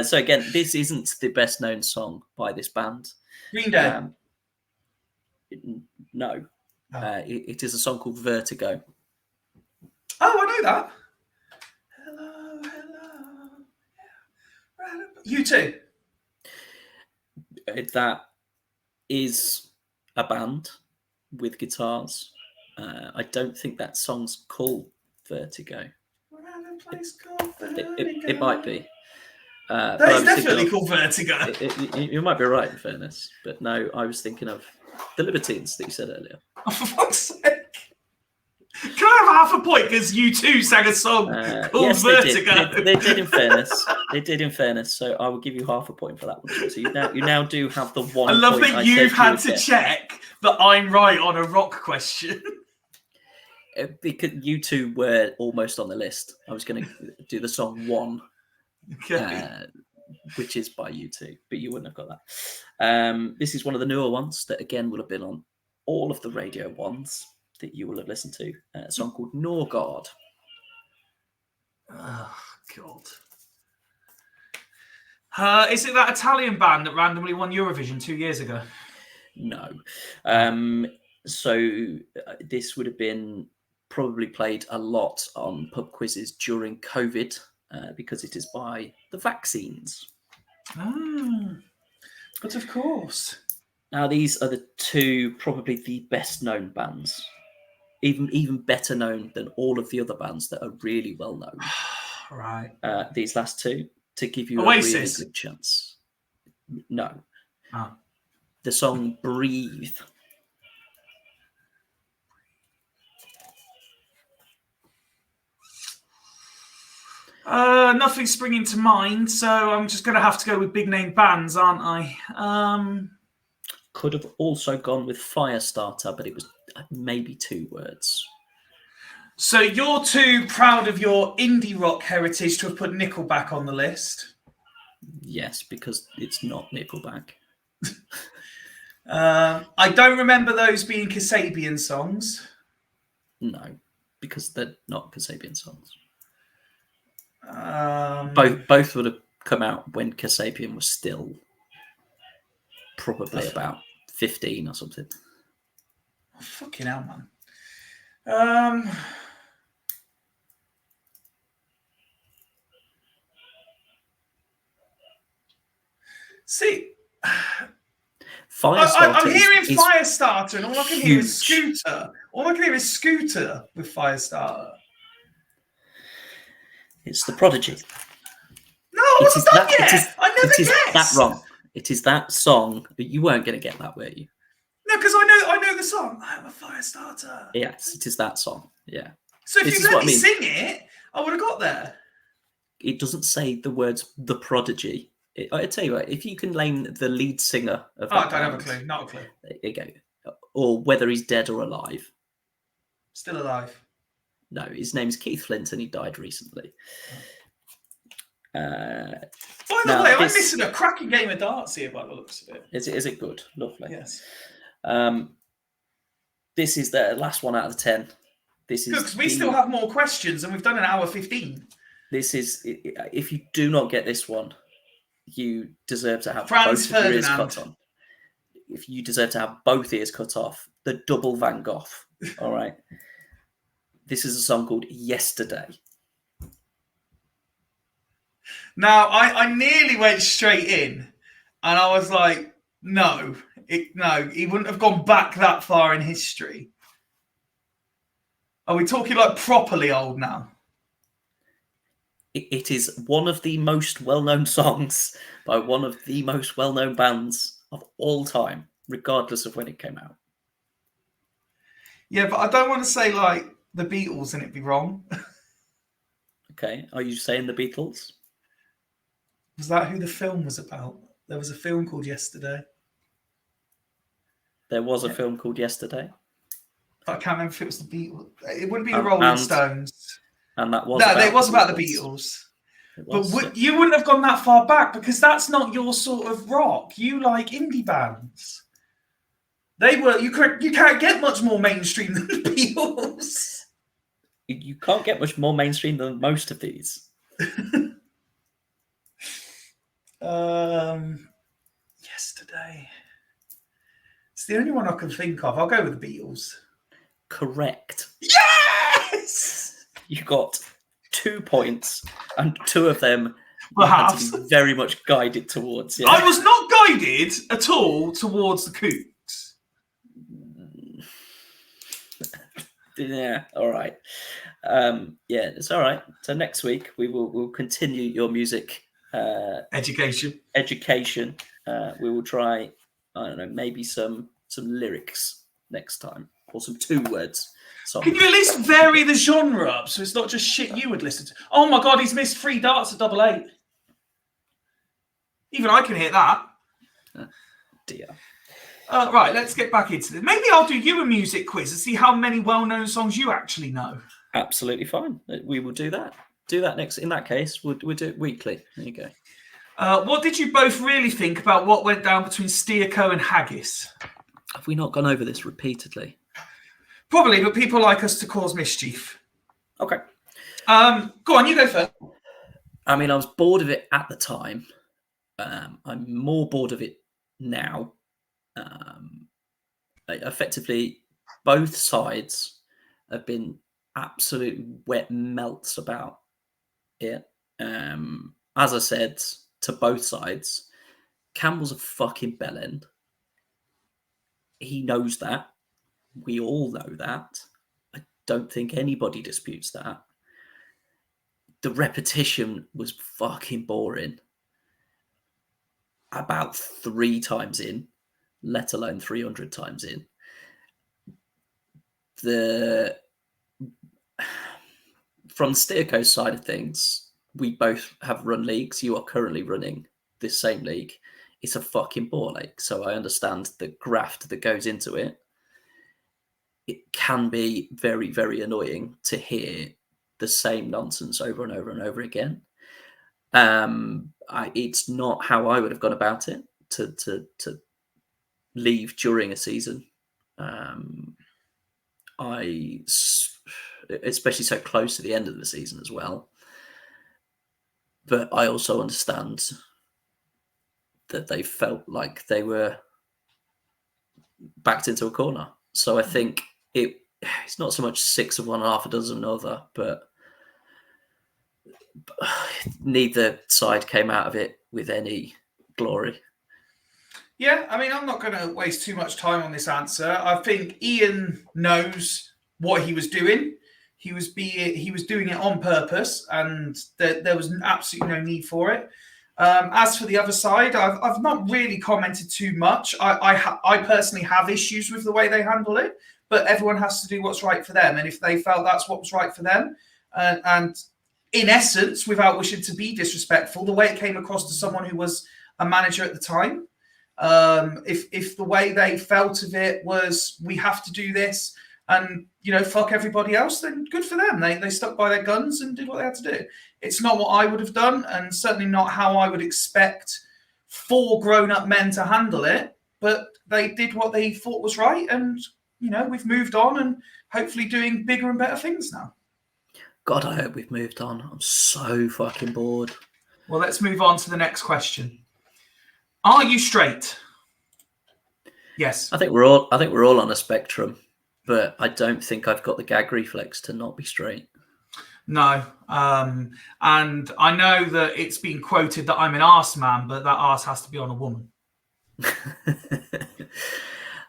So again, this isn't the best known song by this band. Green Day. No. Oh. It is a song called Vertigo. Oh, I know that. Hello. You too. That is a band with guitars. I don't think that song's called Vertigo. We're at a place called Vertigo. It might be. That is definitely called Vertigo. You might be right, in fairness. But no, I was thinking of the Libertines that you said earlier. Oh, for fuck's sake. Can I have half a point because you two sang a song called yes, Vertigo? They did, in fairness. They did, in fairness. So I will give you half a point for that one. So you now do have the one. I love point that you've had to check that I'm right on a rock question. Because you two were almost on the list. I was going to do the song One, Okay. which is by you two, but you wouldn't have got that. This is one of the newer ones that, again, will have been on all of the Radio ones that you will have listened to. A song called Norgard. Oh, God. Is it that Italian band that randomly won Eurovision 2 years ago? No. So this would have been probably played a lot on pub quizzes during COVID because it is by the Vaccines. But of course. Now, these are the two probably the best known bands, even better known than all of the other bands that are really well known. Right. These last two, to give you Oasis. a really good chance. No. Oh. The song Breathe. Nothing's springing to mind, so I'm just going to have to go with big name bands, aren't I? Could have also gone with Firestarter, but it was maybe 2 words. So you're too proud of your indie rock heritage to have put Nickelback on the list? Yes, because it's not Nickelback. I don't remember those being Kasabian songs. No, because they're not Kasabian songs. Both would have come out when Kasabian was still probably about 15 or something. Oh, fucking hell, man. See, I'm hearing Firestarter, and all I can hear is Scooter. All I can hear is Scooter with Firestarter. It's the Prodigy. No, I wasn't done yet. I never guessed. It is that wrong. It is that song. You weren't going to get that, were you? No, because I know the song. I'm a Firestarter. Yes, it is that song. Yeah. So if you let me sing it, I would have got there. It doesn't say the words "the Prodigy." I tell you what, if you can name the lead singer of that I don't have a clue. Not a clue. There you go. Or whether he's dead or alive. Still alive. No, his name's Keith Flint, and he died recently. By the way, I'm missing a cracking game of darts here by the looks of it. Is it good? Lovely. Yes. This is the last one out of the 10. This is because we still have more questions, and we've done an hour 15. This is, if you do not get this one, you deserve to have Franz both of your ears Ferdinand. cut on. If you deserve to have both ears cut off, the double Van Gogh. All right. This is a song called Yesterday. Now, I nearly went straight in, and I was like, no, he wouldn't have gone back that far in history. Are we talking like properly old now? It is one of the most well-known songs by one of the most well-known bands of all time, regardless of when it came out. Yeah, but I don't want to say like the Beatles and it be wrong. Okay, are you saying the Beatles? Was that who the film was about? There was a film called Yesterday. There was a film called Yesterday. I can't remember if it was the Beatles. It wouldn't be the Rolling Stones. And that was no, it was about the Beatles. But you wouldn't have gone that far back because that's not your sort of rock. You like indie bands. You can't get much more mainstream than the Beatles. You can't get much more mainstream than most of these. Yesterday. It's the only one I can think of. I'll go with the Beatles. Correct. Yes! You got 2 points, and 2 of them had to be very much guided towards. Yeah? I was not guided at all towards the Kooks. Yeah, all right. Yeah, it's all right. So next week we'll continue your music education. We will try, I don't know, maybe some lyrics next time, or some 2 words. Songs. Can you at least vary the genre up so it's not just shit you would listen to? Oh my God, he's missed 3 darts at 888. Even I can hit that. Dear. Right, let's get back into this. Maybe I'll do you a music quiz and see how many well-known songs you actually know. Absolutely fine. We will do that. Do that next. In that case, we'll do it weekly. There you go. What did you both really think about what went down between Steerco and Haggis? Have we not gone over this repeatedly? Probably, but people like us to cause mischief. Okay. Go on, you go first. I mean, I was bored of it at the time. I'm more bored of it now. Effectively, both sides have been absolute wet melts about it. As I said to both sides, Campbell's a fucking bellend. He knows that. We all know that. I don't think anybody disputes that. The repetition was fucking boring. About 3 times in, let alone 300 times in. From Steerco's side of things, we both have run leagues. You are currently running this same league. It's a fucking ball ache. So I understand the graft that goes into it. It can be very, very annoying to hear the same nonsense over and over and over again. It's not how I would have gone about it to leave during a season. Especially so close to the end of the season as well. But I also understand that they felt like they were backed into a corner. So I think it's not so much 6 of one, half a dozen other, but neither side came out of it with any glory. Yeah, I mean, I'm not going to waste too much time on this answer. I think Ian knows what he was doing. He was doing it on purpose, and there was absolutely no need for it. As for the other side, I've not really commented too much. I personally have issues with the way they handle it, but everyone has to do what's right for them. And if they felt that's what was right for them, and in essence, without wishing to be disrespectful, the way it came across to someone who was a manager at the time, if the way they felt of it was we have to do this and fuck everybody else, then good for them. They stuck by their guns and did what they had to do. It's not what I would have done, and certainly not how I would expect 4 grown-up men to handle it. But they did what they thought was right, and we've moved on and hopefully doing bigger and better things now. God, I hope we've moved on. I'm so fucking bored. Well, let's move on to the next question. Are you straight? Yes. I think we're all on a spectrum, but I don't think I've got the gag reflex to not be straight. No. And I know that it's been quoted that I'm an arse man, but that arse has to be on a woman.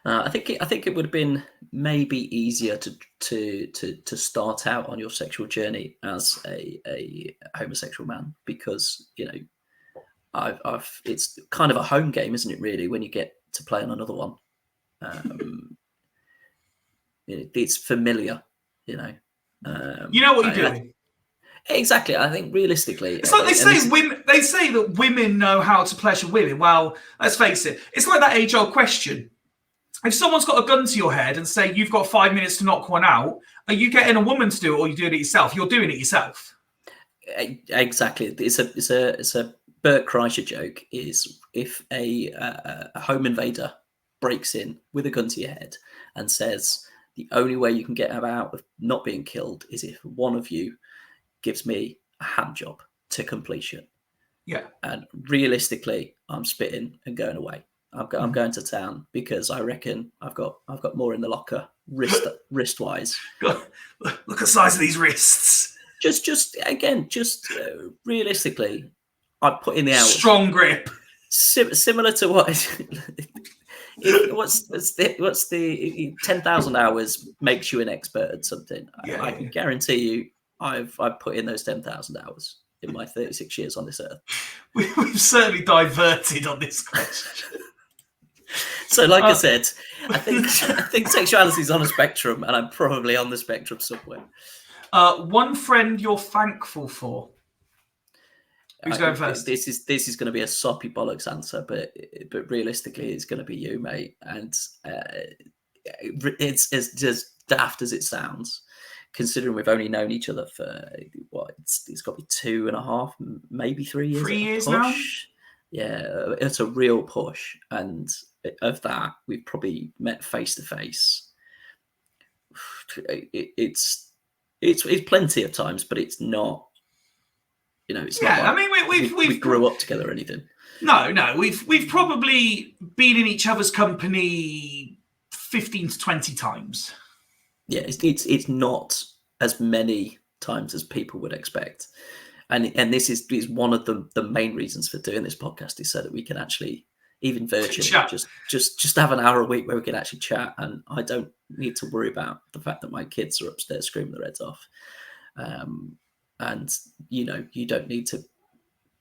I think it would have been maybe easier to start out on your sexual journey as a homosexual man, because it's kind of a home game, isn't it? Really, when you get to play on another one, it's familiar. You know what you're doing. Exactly. I think realistically, it's like they say women. They say that women know how to pleasure women. Well, let's face it. It's like that age-old question. If someone's got a gun to your head and say you've got 5 minutes to knock one out, are you getting a woman to do it, or are you doing it yourself? You're doing it yourself. Exactly. It's a Bert Kreischer joke. Is if a home invader breaks in with a gun to your head and says the only way you can get out of not being killed is if one of you gives me a hand job to completion. Yeah. And realistically, I'm spitting and going away. I'm going to town because I reckon I've got more in the locker wrist wise. Look at the size of these wrists. Just realistically, I put in the hours. Strong grip. Similar to what's the 10,000 hours makes you an expert at something. Yeah, I can guarantee you, I've put in those 10,000 hours in my 36 years on this earth. We've certainly diverted on this question. So, like I said, I think sexuality is on a spectrum, and I'm probably on the spectrum somewhere. One friend you're thankful for. Who's going first? This is going to be a soppy bollocks answer, but realistically, it's going to be you, mate. And it's as daft as it sounds, considering we've only known each other for it's got to be 2.5, maybe 3 years. 3 years now. Yeah, it's a real push, and of that, we've probably met face to face. It's It's plenty of times, but it's not. It's not. I mean, we grew up together or anything. No, we've probably been in each other's company 15 to 20 times. Yeah, it's not as many times as people would expect, and this is one of the main reasons for doing this podcast, is so that we can actually, even virtually, just have an hour a week where we can actually chat, and I don't need to worry about the fact that my kids are upstairs screaming their heads off, and you don't need to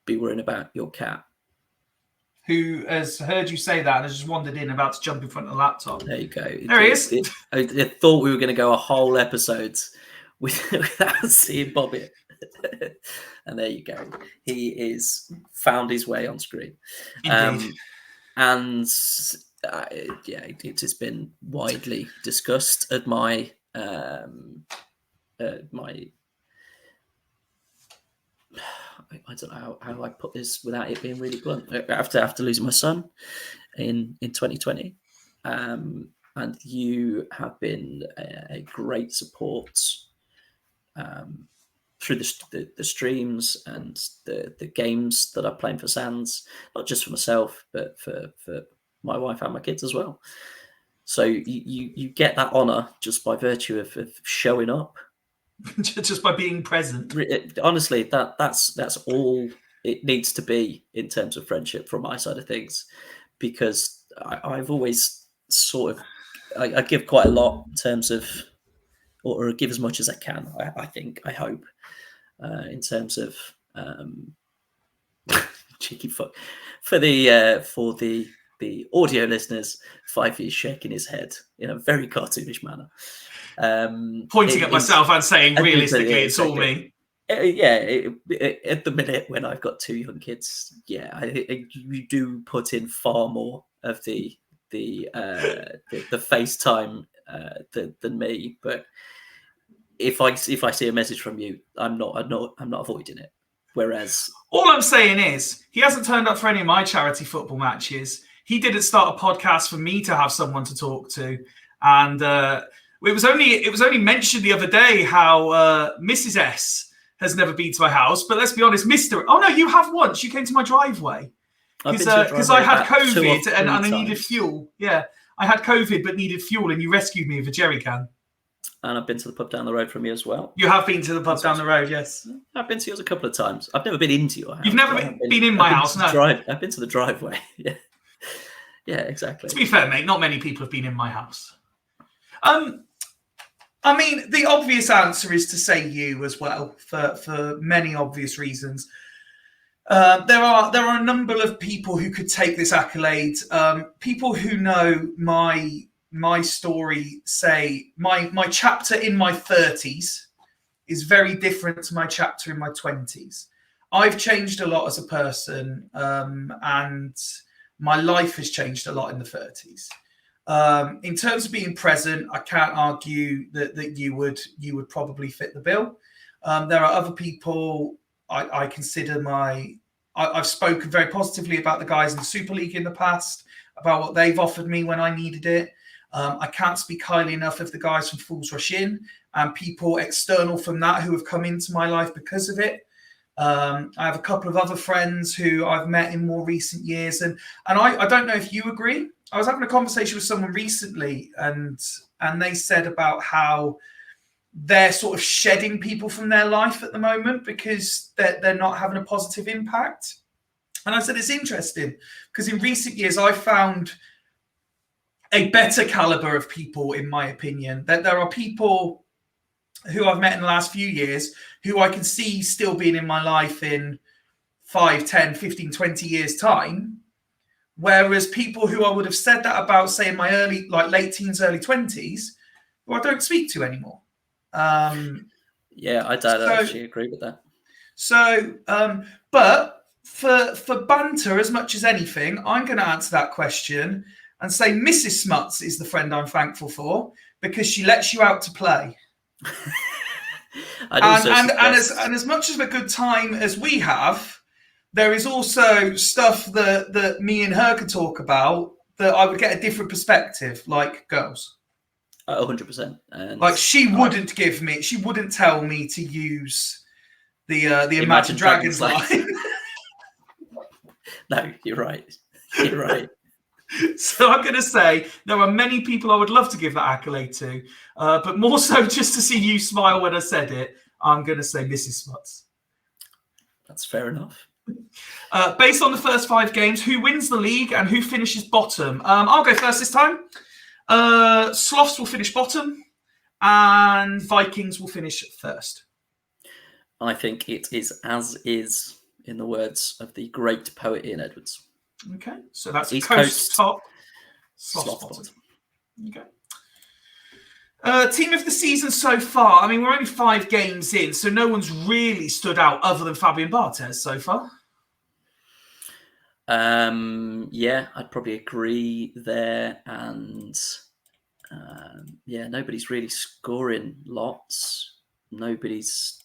be worrying about your cat, who has heard you say that and has just wandered in, about to jump in front of the laptop. There you go. There he is. I thought we were going to go a whole episode without seeing Bobby. And there you go. He is found his way on screen. Indeed. And it has been widely discussed at my I don't know how I put this without it being really blunt. After losing my son in 2020, and you have been a great support through the streams and the games that I'm playing for Sands, not just for myself, but for my wife and my kids as well. So you get that honour just by virtue of showing up. Just by being present. Honestly, that's all it needs to be in terms of friendship from my side of things, because I've always sort of I give quite a lot in terms of, or give as much as I can. I hope in terms of cheeky fuck for the audio listeners. Fyfie is shaking his head in a very cartoonish manner. Pointing at myself and saying, realistically, it's all me. At the minute when I've got two young kids, you do put in far more of the FaceTime than me. But if I see a message from you, I'm not avoiding it. Whereas all I'm saying is, he hasn't turned up for any of my charity football matches. He didn't start a podcast for me to have someone to talk to, and. It was only mentioned the other day how Mrs. S has never been to my house. But let's be honest, Mr. Oh, no, you have once. You came to my driveway. Because I had COVID and I needed fuel. Yeah, I had COVID but needed fuel, and you rescued me with a jerry can. And I've been to the pub down the road from you as well. You have been to the pub down the road, yes. I've been to yours a couple of times. I've never been into your house. You've never been in my house, no? I've been to the driveway. Yeah, exactly. To be fair, mate, not many people have been in my house. I mean, the obvious answer is to say you as well, for many obvious reasons. There are a number of people who could take this accolade. People who know my story say my chapter in my 30s is very different to my chapter in my 20s. I've changed a lot as a person, and my life has changed a lot in the 30s. In terms of being present, I can't argue that you would probably fit the bill. There are other people I consider I've spoken very positively about the guys in the Super League in the past, about what they've offered me when I needed it. I can't speak highly enough of the guys from Fools Rush In and people external from that who have come into my life because of it. I have a couple of other friends who I've met in more recent years, and I don't know if you agree. I was having a conversation with someone recently, and they said about how they're sort of shedding people from their life at the moment because they're not having a positive impact. And I said, it's interesting because in recent years, I found a better caliber of people, in my opinion. That there are people who I've met in the last few years who I can see still being in my life in 5, 10, 15, 20 years' time. Whereas people who I would have said that about, say, in my late teens, early 20s, who I don't speak to anymore. Yeah, I don't actually agree with that. So, but for banter as much as anything, I'm going to answer that question and say Mrs. Smuts is the friend I'm thankful for because she lets you out to play. and as much of a good time as we have, there is also stuff that me and her could talk about that I would get a different perspective, like girls. 100%. Like she wouldn't tell me to use the Imagine Dragons line. No, you're right. You're right. So I'm going to say there are many people I would love to give that accolade to, but more so just to see you smile when I said it, I'm going to say Mrs. Smuts. That's fair enough. Based on the first 5 games, who wins the league and who finishes bottom? I'll go first this time. Sloths will finish bottom and Vikings will finish first. I think it is as is, in the words of the great poet Ian Edwards. Okay, so that's East Coast top, Sloth bottom. Okay. Team of the season so far. I mean, we're only 5 games in, so no one's really stood out other than Fabian Barthez so far. Yeah, I'd probably agree there. And nobody's really scoring lots. Nobody's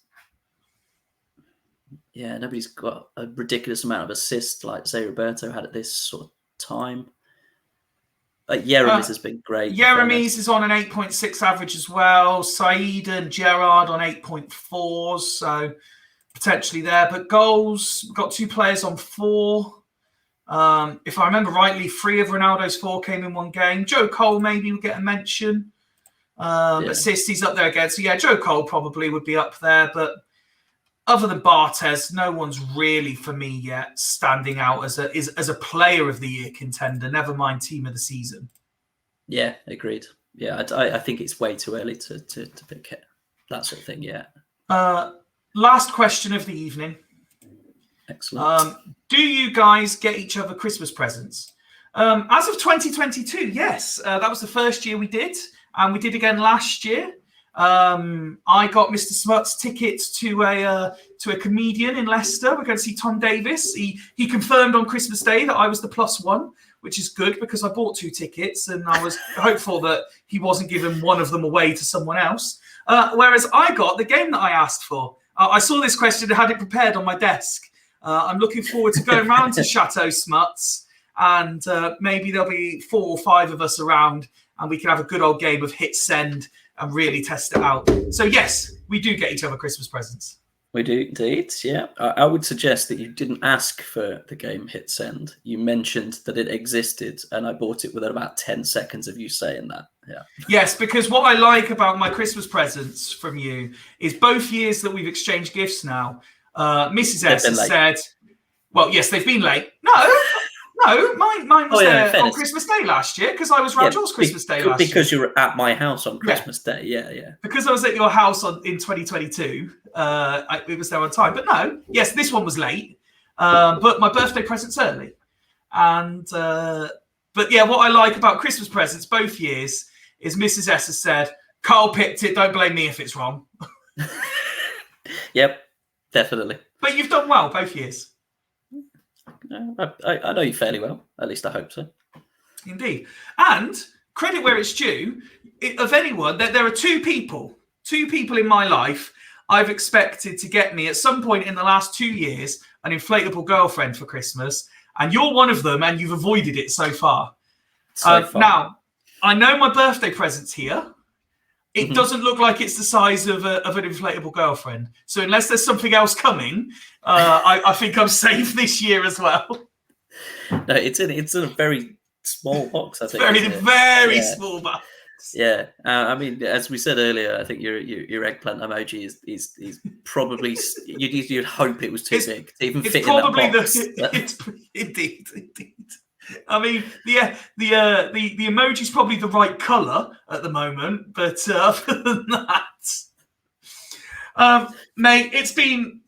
got a ridiculous amount of assists like say Roberto had at this sort of time. Jeremies has been great. Jeremies is on an 8.6 average as well. Said and Gerard on 8.4s, so potentially there. But goals, we've got 2 players on 4. If I remember rightly, 3 of Ronaldo's 4 came in one game. Joe Cole maybe would get a mention. Assist, he's up there again. So yeah, Joe Cole probably would be up there. But other than Barthez, no one's really for me yet standing out as a player of the year contender. Never mind team of the season. Yeah, agreed. Yeah, I think it's way too early to pick that sort of thing. Yeah. Last question of the evening. Excellent. Do you guys get each other Christmas presents? As of 2022, yes. That was the first year we did, and we did again last year. I got Mr. Smuts tickets to a comedian in Leicester. We're going to see Tom Davis. He confirmed on Christmas Day that I was the +1, which is good because I bought 2 tickets and I was hopeful that he wasn't giving one of them away to someone else. Whereas I got the game that I asked for. I saw this question and had it prepared on my desk. I'm looking forward to going round to Chateau Smuts, and maybe there'll be 4 or 5 of us around and we can have a good old game of hit send and really test it out. So yes, we do get each other Christmas presents. We do indeed, yeah. I would suggest that you didn't ask for the game hit send. You mentioned that it existed and I bought it within about 10 seconds of you saying that. Yeah. Yes, because what I like about my Christmas presents from you is both years that we've exchanged gifts now, Mrs. S has said, well, yes, they've been late. No, mine was there on Christmas Day last year because I was around yours Christmas Day last year. Because you were at my house on Christmas Day, yeah. Because I was at your house in 2022, it was there on time. But no, yes, this one was late, but my birthday present's early. And but yeah, what I like about Christmas presents both years is Mrs. S has said, Carl picked it, don't blame me if it's wrong. Yep, definitely. But you've done well both years. I know you fairly well. At least I hope so. Indeed. And credit where it's due, of anyone, there are 2 people in my life I've expected to get me at some point in the last 2 years an inflatable girlfriend for Christmas. And you're one of them, and you've avoided it so far. Now, I know my birthday present's here. It doesn't look like it's the size of an inflatable girlfriend. So unless there's something else coming, I think I'm safe this year as well. No, it's in a very small box, I think. Very small box. Yeah. I mean, as we said earlier, I think your eggplant emoji is probably you'd hope it was too big to even fit in that box. Indeed. I mean, the emoji's probably the right colour at the moment, but other than that, mate, it's been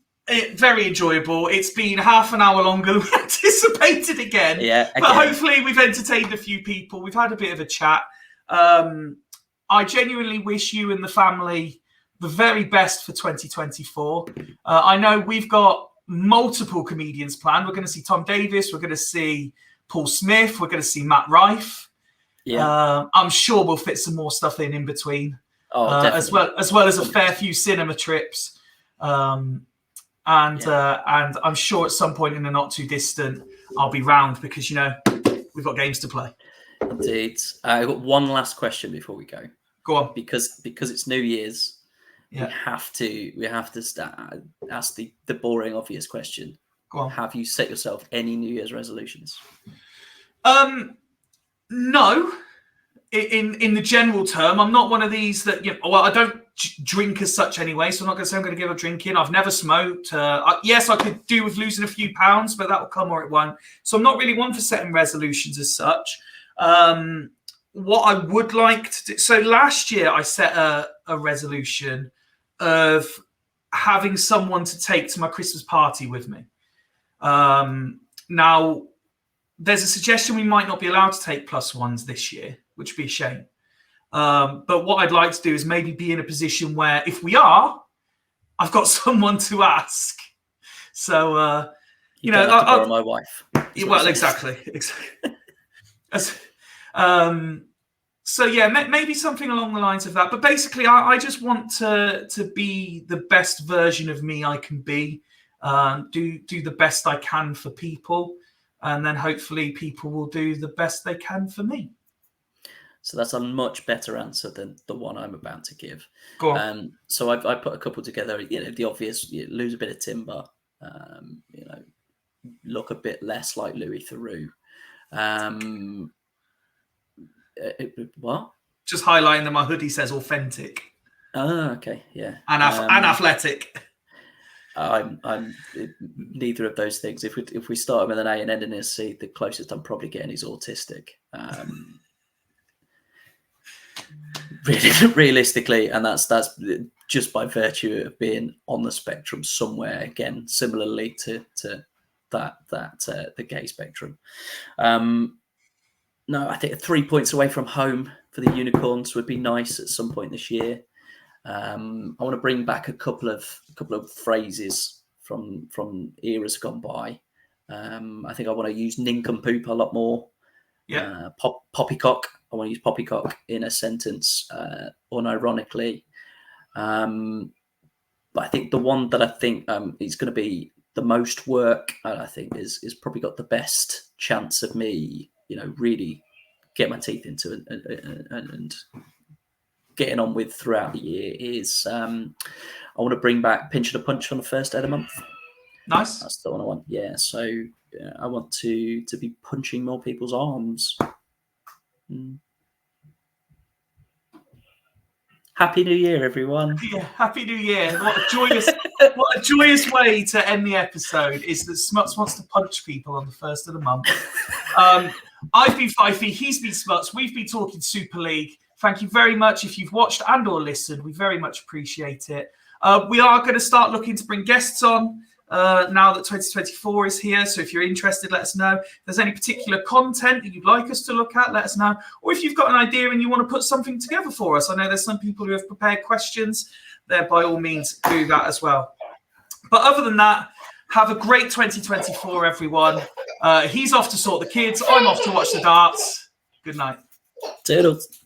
very enjoyable. It's been half an hour longer than we anticipated again. Yeah, but hopefully we've entertained a few people. We've had a bit of a chat. I genuinely wish you and the family the very best for 2024. I know we've got multiple comedians planned. We're going to see Tom Davis. We're going to see Paul Smith. We're going to see Matt Rife. Yeah, I'm sure we'll fit some more stuff in between. As well as a fair few cinema trips. And I'm sure at some point in the not too distant, I'll be round because, we've got games to play. Indeed. I've got one last question before we go. Go on. Because it's New Year's, we have to ask the boring, obvious question. Go on. Have you set yourself any New Year's resolutions? No. In the general term, I'm not one of these that, I don't drink as such anyway, so I'm not going to say I'm going to give up drinking. I've never smoked. Yes, I could do with losing a few pounds, but that will come or it won't. So I'm not really one for setting resolutions as such. What I would like to do, so last year I set a resolution of having someone to take to my Christmas party with me. Now, there's a suggestion we might not be allowed to take +1s this year, which would be a shame. But what I'd like to do is maybe be in a position where if we are, I've got someone to ask. So, you know, I'll borrow my wife. Well, exactly. So yeah, maybe something along the lines of that. But basically, I just want to be the best version of me I can be. Do the best I can for people. And then hopefully people will do the best they can for me. So that's a much better answer than the one I'm about to give. Go on. So I put a couple together. The obvious: lose a bit of timber. Look a bit less like Louis Theroux. What? Just highlighting that my hoodie says authentic. Oh, okay, yeah. And athletic. I'm neither of those things. If we start with an A and end in a C, the closest I'm probably getting is autistic. Realistically, and that's just by virtue of being on the spectrum somewhere. Again, similarly to that the gay spectrum. No, I think 3 points away from home for the Unicorns would be nice at some point this year. I want to bring back a couple of phrases from eras gone by. I think I want to use nincompoop a lot more. Yeah. Poppycock. I want to use poppycock in a sentence unironically. But I think the one that I think is going to be the most work, I think is probably got the best chance of me, really get my teeth into it and getting on with throughout the year is I want to bring back pinch and a punch on the first day of the month. Nice. That's the one I want. Yeah. So I want to be punching more people's arms. Happy New Year, everyone. Yeah, Happy New Year. What a joyous way to end the episode is that Smuts wants to punch people on the first of the month. I've been Fyfie, he's been Smuts, we've been talking Super League. Thank you very much if you've watched and or listened. We very much appreciate it. We are going to start looking to bring guests on now that 2024 is here. So if you're interested, let us know. If there's any particular content that you'd like us to look at, let us know. Or if you've got an idea and you want to put something together for us. I know there's some people who have prepared questions. There, by all means, do that as well. But other than that, have a great 2024, everyone. He's off to sort the kids. I'm off to watch the darts. Good night. Toodles.